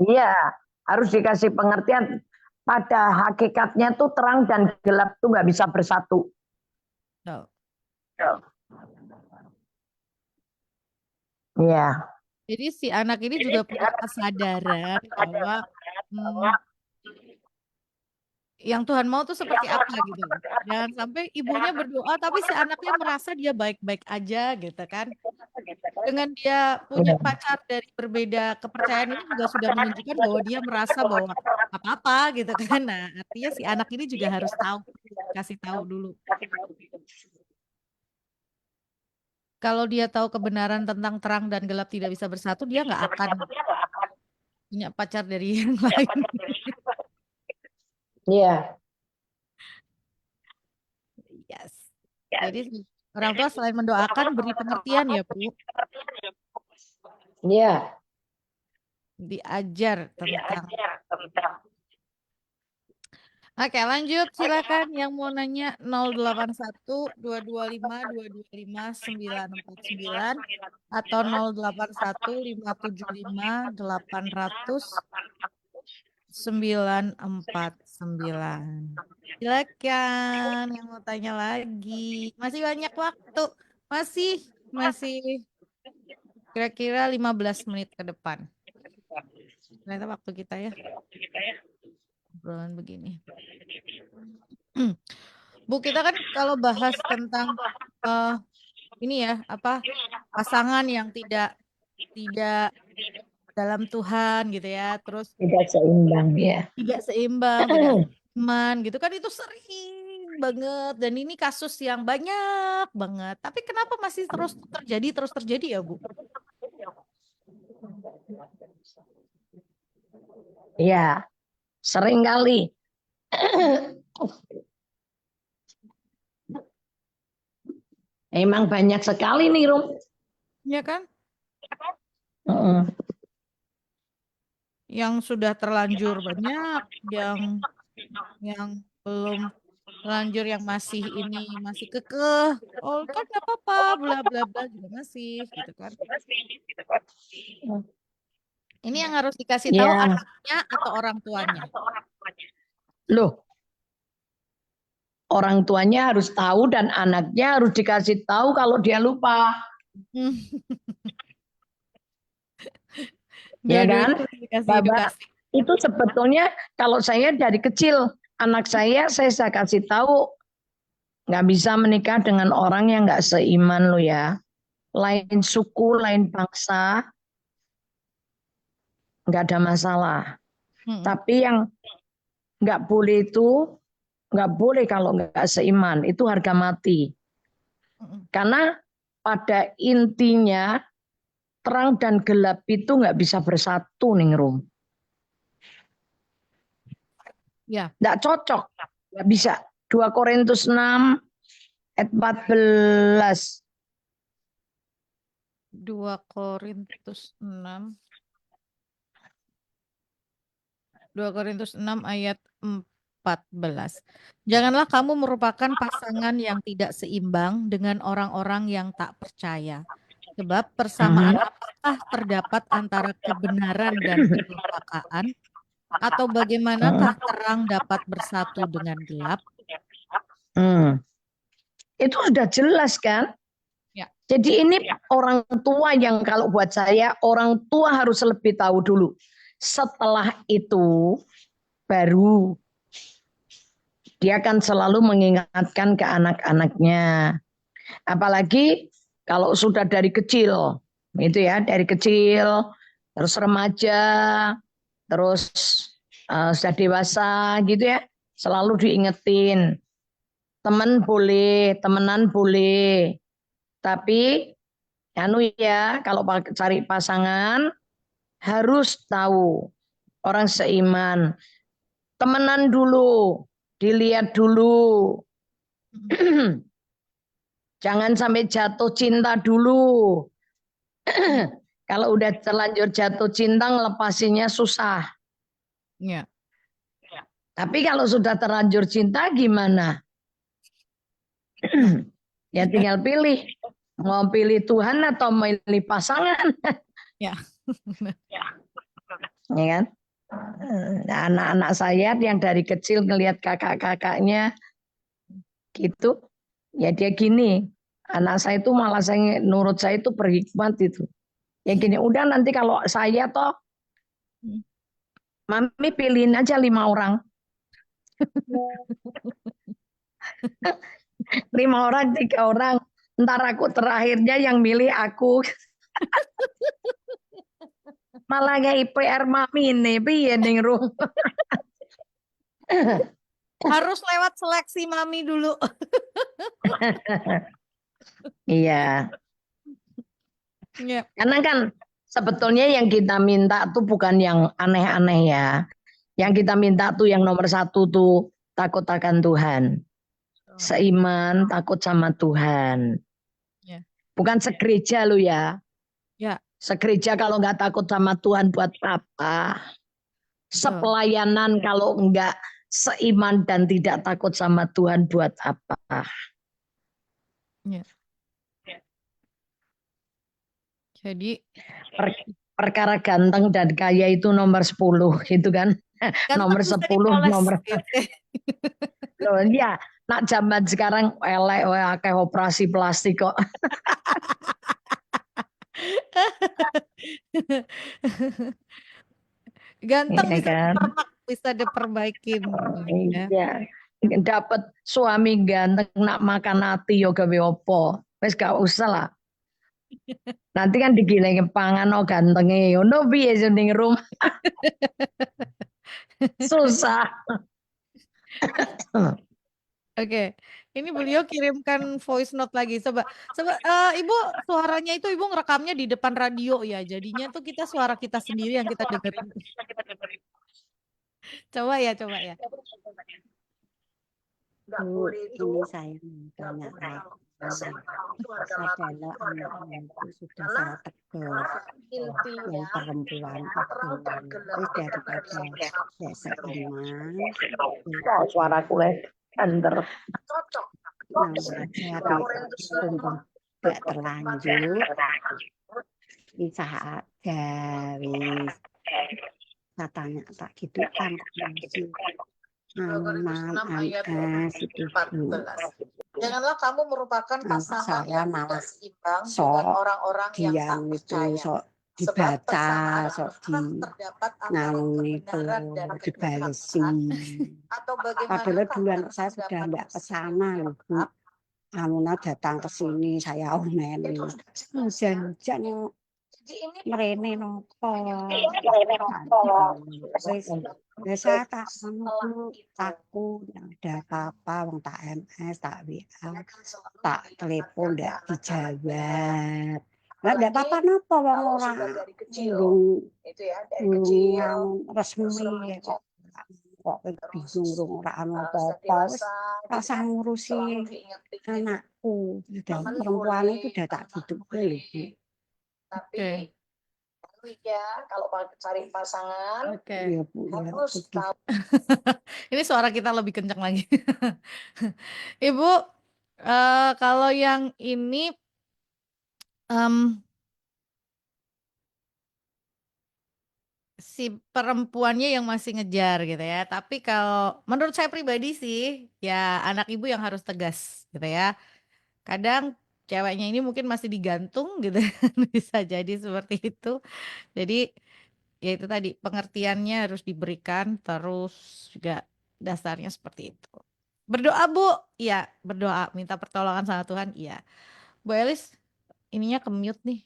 Iya, harus dikasih pengertian. Pada hakikatnya tuh terang dan gelap tuh nggak bisa bersatu. Iya. Jadi si anak ini juga punya kesadaran bahwa yang Tuhan mau tuh seperti apa gitu. Jangan sampai ibunya berdoa tapi si anaknya merasa dia baik-baik aja gitu kan. Dengan dia punya pacar dari berbeda kepercayaan ini juga sudah menunjukkan bahwa dia merasa bahwa apa-apa gitu kan. Nah, artinya si anak ini juga harus tahu, kasih tahu dulu. Kalau dia tahu kebenaran tentang terang dan gelap tidak bisa bersatu, dia nggak akan punya pacar dari yang lain. Iya. Yes. Jadi orang tua selain mendoakan beri pengertian ya Bu. Iya. Diajar tentang. Oke, lanjut silakan yang mau nanya 081 225 225 949 atau 081 575 800 949. Silakan yang mau tanya lagi. Masih banyak waktu. Masih kira-kira 15 menit ke depan. Ternyata waktu kita ya obrolan begini. Bu, kita kan kalau bahas tentang eh, ini ya apa pasangan yang tidak dalam Tuhan gitu ya, terus Tidak seimbang ya. tidak seimbang, tidak seiman gitu kan itu sering banget dan ini kasus yang banyak banget. Tapi kenapa masih terus terjadi ya, Bu? Ya, sering kali. Emang banyak sekali nih, Rum. Ya kan? Heeh. Yang sudah terlanjur banyak, yang belum terlanjur, yang masih ini masih kekeh. Oh kan nggak apa-apa, bla bla bla juga masih gitu kan. Ini yang harus dikasih tahu Ya, anaknya atau orang tuanya. loh, orang tuanya harus tahu dan anaknya harus dikasih tahu kalau dia lupa. Hmm, Ya Dua-duanya kan? harus dikasih Bapak, edukasi. itu sebetulnya kalau saya dari kecil, anak saya kasih tahu nggak bisa menikah dengan orang yang nggak seiman lo ya. Lain suku, lain bangsa, nggak ada masalah. Hmm, Tapi yang nggak boleh itu, nggak boleh kalau nggak seiman, itu harga mati. hmm. Karena pada intinya terang dan gelap itu nggak bisa bersatu nih Rum. Ya, Nggak cocok, nggak bisa. 2 Korintus 6 ayat 14. 2 Korintus 6. 2 Korintus 6 ayat 14. Janganlah kamu merupakan pasangan yang tidak seimbang dengan orang-orang yang tak percaya. Sebab persamaan apakah terdapat antara kebenaran dan kedurhakaan? Atau bagaimanakah terang dapat bersatu dengan gelap? Itu sudah jelas kan? Ya. Jadi ini orang tua yang kalau buat saya orang tua harus lebih tahu dulu. Setelah itu baru dia akan selalu mengingatkan ke anak-anaknya. Apalagi kalau sudah dari kecil, itu ya dari kecil, terus remaja, terus sudah dewasa gitu ya, selalu diingetin. Teman boleh, temenan boleh, tapi anu ya kalau cari pasangan harus tahu orang seiman. Temenan dulu, dilihat dulu. Jangan sampai jatuh cinta dulu. Kalau udah terlanjur jatuh cinta ngelepasinya susah. Ya. Tapi kalau sudah terlanjur cinta gimana? Ya tinggal pilih. Mau pilih Tuhan atau milih pasangan. Ya. Ya kan? Nah, anak-anak saya yang dari kecil ngelihat kakak-kakaknya gitu, ya dia gini. Anak saya itu malah menurut saya itu berhikmat itu. Ya gini, udah nanti kalau saya toh, mami pilihin aja 5 orang. 5 orang, 3 orang. Ntar aku terakhirnya yang milih aku. Malah kayak IPR mami nih, piye ning Rum. Harus lewat seleksi mami dulu. Iya. Ya. Karena kan sebetulnya yang kita minta tuh bukan yang aneh-aneh ya. Yang kita minta tuh yang nomor 1 tuh takut akan Tuhan. Seiman, takut sama Tuhan. Ya. Bukan segereja lo ya. Ya. Segereja kalau nggak takut sama Tuhan buat apa? Sepelayanan kalau nggak seiman dan tidak takut sama Tuhan buat apa? Ya. Jadi perkara ganteng dan kaya itu nomor 10 gitu kan. Nomor 10 nomor. Loh ya, nak zaman sekarang elek kayak operasi plastik kok. Ganteng ya bisa kan? dipermak, bisa diperbaikin. Ya. Iya. Dapat suami ganteng nak makan hati yo gawe opo. Wis gak usah lah. Nanti kan digiling pangan no gantenge. Ono piye ning room susah. Oke, ini beliau kirimkan voice note lagi. Coba, coba, Ibu, suaranya itu Ibu ngerekamnya di depan radio ya. Jadinya tuh kita suara kita sendiri yang kita dengerin. Coba ya, coba ya. Bu, ini saya mau tanya lagi. Padahal anaknya itu sudah saya tegur, yang perempuan itu. Terus daripada besok Oh, suaraku under. saya tunggu tidak terlanjur. Bisa ada, wis. Saya tanya tak gitu kan masih aman, MS itu. Janganlah kamu merupakan pasangan Saya yang malah tidak seimbang sok dengan orang-orang yang tak diam itu, percaya. sok Sebab dibaca, persamaan sok akan terdapat antara ngalung itu kebenaran dan dibalesi. kebimbangan. Atau Padahal bagaimanakah duluan harus saya sudah dapat tidak ke sana loh, Bu. Amuna datang ke sini, saya omeni. Hujan-hujan Jadi ini merene nopo. Saya tak menunggu takut ada apa-apa, wong tak MS, tak WA, tak telepon, ndak dijawab. Lah ndak apa-apa napa wong kalau ora sudah dari kecil itu ya dari urung kecil resmi terus remaja kok bingung urung ora ana sudah apa-apa wis dewasa rasa ngurusi selalu diingetin anakku. Dan jangan perempuan boleh itu udah tak jangan hidupnya boleh. loh, Bu. Tapi ya kalau cari pasangan Oke. Iya, Bu, ya harus begitu. tahu Ini suara kita lebih kencang lagi. Ibu, kalau yang ini si perempuannya yang masih ngejar gitu ya. Tapi kalau menurut saya pribadi sih, ya anak ibu yang harus tegas gitu ya. Kadang ceweknya ini mungkin masih digantung gitu, bisa jadi seperti itu. Jadi ya itu tadi pengertiannya harus diberikan, terus juga dasarnya seperti itu. Berdoa Bu, iya berdoa, minta pertolongan sama Tuhan, iya. Bu Elis, ininya ke mute nih.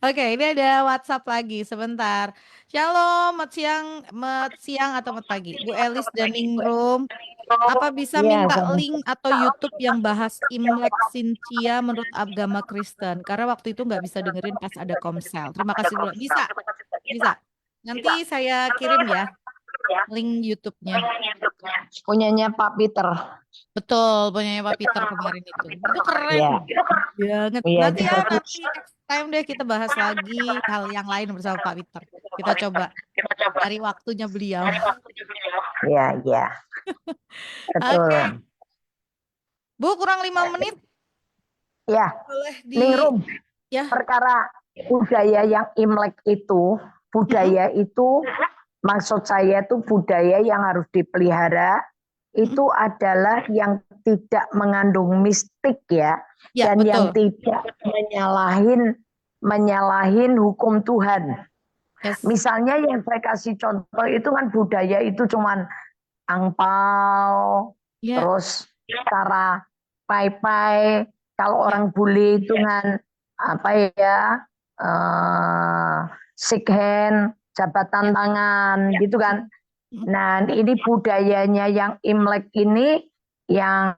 Oke, ini ada WhatsApp lagi sebentar. Shalom, mat siang atau mat pagi. Bu Elis dan Ningrum, apa bisa Iya, minta sama. link atau YouTube yang bahas Imlek Cynthia menurut agama Kristen? Karena waktu itu nggak bisa dengerin pas ada komsel. Terima kasih dulu. Bisa, bisa. Nanti saya kirim ya link YouTube-nya. Punyanya Pak Peter. Betul, punyanya Pak Peter kemarin itu. Itu keren Iya. banget. Iya, Nanti ya nanti next time deh kita bahas lagi hal yang lain bersama Pak Peter. Kita coba cari waktunya beliau. Iya, iya. Betul. Oke. Bu, kurang 5 menit Ya, boleh di Ningrum. ya. Perkara budaya yang Imlek itu, budaya itu maksud saya itu budaya yang harus dipelihara itu adalah yang tidak mengandung mistik ya, Ya, dan yang betul. tidak menyalahin hukum Tuhan. Yes. Misalnya yang saya kasih contoh itu kan budaya itu cuman angpau, Ya, terus cara pai-pai, kalau orang bule itu kan apa ya, shake hand, jabatan tangan, gitu kan. Nah, ini budayanya yang Imlek ini yang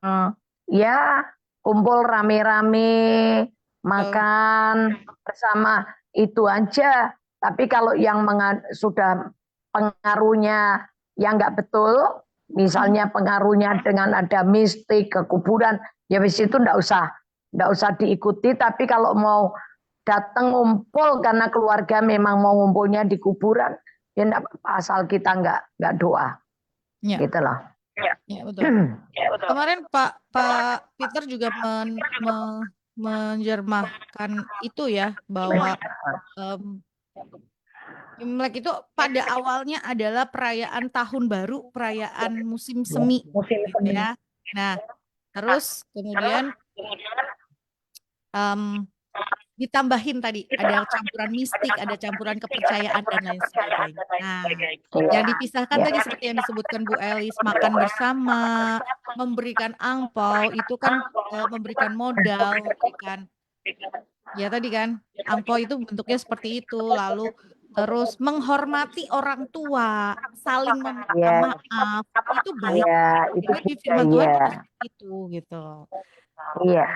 ya kumpul rame-rame, makan bersama itu aja. Tapi kalau yang sudah pengaruhnya yang nggak betul, misalnya pengaruhnya dengan ada mistik, kekuburan, ya wis itu nggak usah diikuti. Tapi kalau mau datang ngumpul karena keluarga memang mau ngumpulnya di kuburan, ya enggak apa-apa, asal kita nggak doa. ya, Gitu loh. ya betul. Kemarin Pak Peter juga menjermahkan itu ya bahwa Imlek itu pada awalnya adalah perayaan tahun baru, perayaan musim semi, Musim gitu semi. ya. Nah, terus kemudian ditambahin tadi ada campuran mistik, ada campuran kepercayaan dan lain sebagainya. Nah, yang Iya, dipisahkan ya. tadi seperti yang disebutkan Bu Elis, makan bersama, memberikan angpau itu kan memberikan modal, memberikan ya tadi kan angpau itu bentuknya seperti itu, lalu terus menghormati orang tua, saling meminta Iya, maaf, itu baik. iya, itu Sebenarnya di juga firman Tuhan iya. juga seperti itu gitu. Iya. Ya,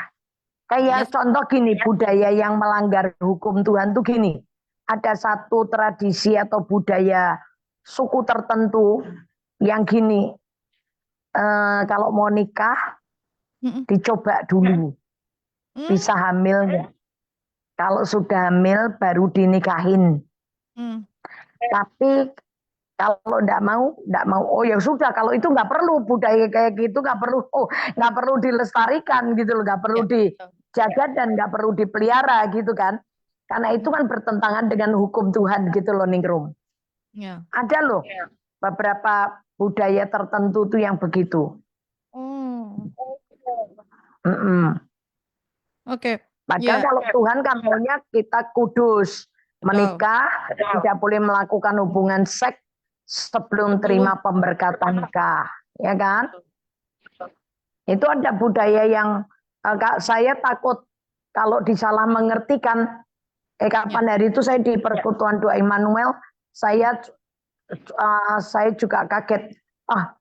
Kayak contoh gini, budaya yang melanggar hukum Tuhan tuh gini. Ada satu tradisi atau budaya suku tertentu yang gini, kalau mau nikah mm-mm, dicoba dulu, bisa mm, hamil nggak? Kalau sudah hamil baru dinikahin. mm, Tapi kalau nggak mau. Oh ya sudah, kalau itu nggak perlu budaya kayak gitu, nggak perlu, nggak perlu dilestarikan gitu loh, nggak perlu ya, betul. dijaga dan nggak perlu dipelihara gitu kan. Karena itu kan bertentangan dengan hukum Tuhan gitu loh, Ningrum. Ya. Ada loh beberapa budaya tertentu tuh yang begitu. Oh, Mm-mm. oke. Padahal Ya, kalau Tuhan kan maunya kita kudus, betul. menikah, tidak boleh melakukan hubungan seks sebelum terima pemberkatan nikah, ya kan? Itu ada budaya yang saya takut kalau disalah mengertikan. Kapan hari itu saya di persekutuan doa Immanuel, saya juga kaget.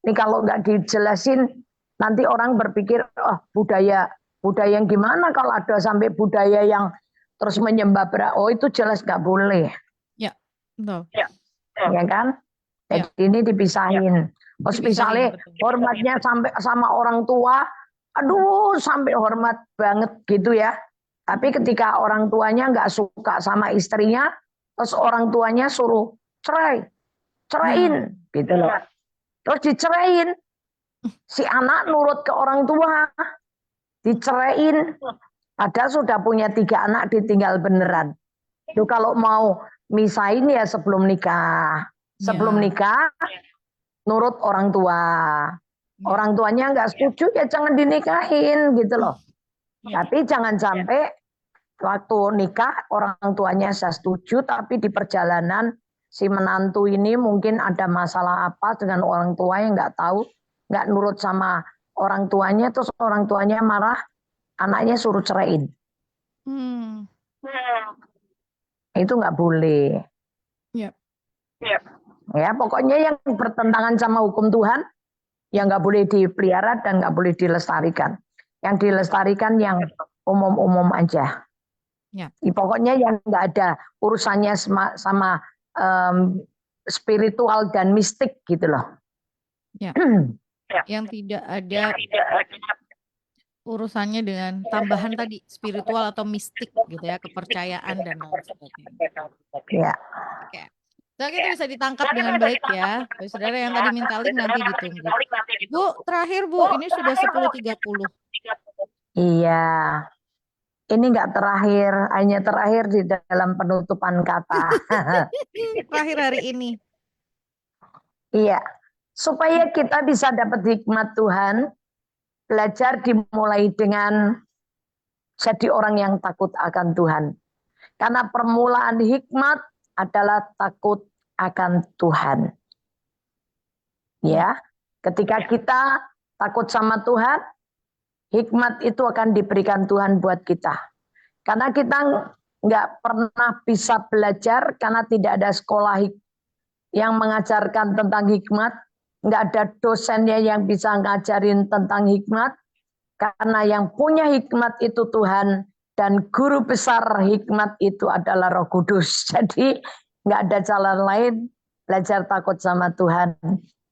Ini kalau nggak dijelasin, nanti orang berpikir, budaya yang gimana kalau ada sampai budaya yang terus menyembah Oh itu jelas nggak boleh, Ya, betul. ya kan? Ya, Jadi ini dipisahin. Terus dipisahin, misalnya betul. hormatnya sampai sama orang tua, aduh sampai hormat banget gitu ya. Tapi ketika orang tuanya nggak suka sama istrinya, terus orang tuanya suruh ceraiin, gitu loh. Terus diceraiin, si anak nurut ke orang tua, diceraiin. Padahal sudah punya 3 anak ditinggal beneran. Itu kalau mau misahin ya sebelum nikah. Sebelum nikah, nurut orang tua. Orang tuanya nggak setuju ya jangan dinikahin gitu loh. Tapi jangan sampai waktu nikah orang tuanya saya setuju, tapi di perjalanan si menantu ini mungkin ada masalah apa dengan orang tua yang nggak tahu, nggak nurut sama orang tuanya, terus orang tuanya marah, anaknya suruh ceraiin. Itu nggak boleh. Ya, pokoknya yang bertentangan sama hukum Tuhan, yang nggak boleh dipelihara dan nggak boleh dilestarikan. Yang dilestarikan yang umum-umum aja. Pokoknya yang nggak ada urusannya sama spiritual dan mistik gitu loh. Yang tidak ada urusannya dengan tambahan tadi spiritual atau mistik gitu ya, kepercayaan dan lain sebagainya. Ya. Oke. Nah, itu bisa ditangkap dengan baik ya. Bagi saudara yang tadi minta link nanti ditunggu. Bu, terakhir Bu, ini sudah 10.30. Iya. Ini enggak terakhir, hanya terakhir di dalam penutupan kata. Terakhir hari ini. Iya. Supaya kita bisa dapat hikmat Tuhan, belajar dimulai dengan jadi orang yang takut akan Tuhan. Karena permulaan hikmat adalah takut akan Tuhan. Ya, ketika kita takut sama Tuhan, hikmat itu akan diberikan Tuhan buat kita. Karena kita nggak pernah bisa belajar karena tidak ada sekolah yang mengajarkan tentang hikmat. Nggak ada dosennya yang bisa ngajarin tentang hikmat. Karena yang punya hikmat itu Tuhan. Dan guru besar hikmat itu adalah Roh Kudus. Jadi nggak ada jalan lain, belajar takut sama Tuhan.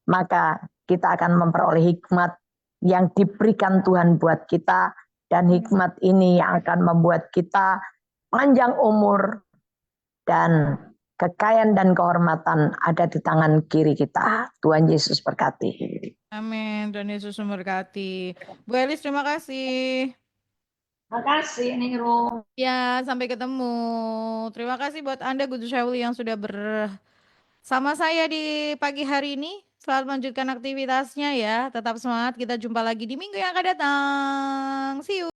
Maka kita akan memperoleh hikmat yang diberikan Tuhan buat kita. Dan hikmat ini yang akan membuat kita panjang umur dan kekayaan dan kehormatan ada di tangan kiri kita. Tuhan Yesus berkati. Amin. Tuhan Yesus memberkati. Bu Elis, terima kasih. Terima kasih, Ningrum. Ya, sampai ketemu. Terima kasih buat Anda, Guru Syawli, yang sudah bersama saya di pagi hari ini. Selamat melanjutkan aktivitasnya ya. Tetap semangat. Kita jumpa lagi di minggu yang akan datang. See you.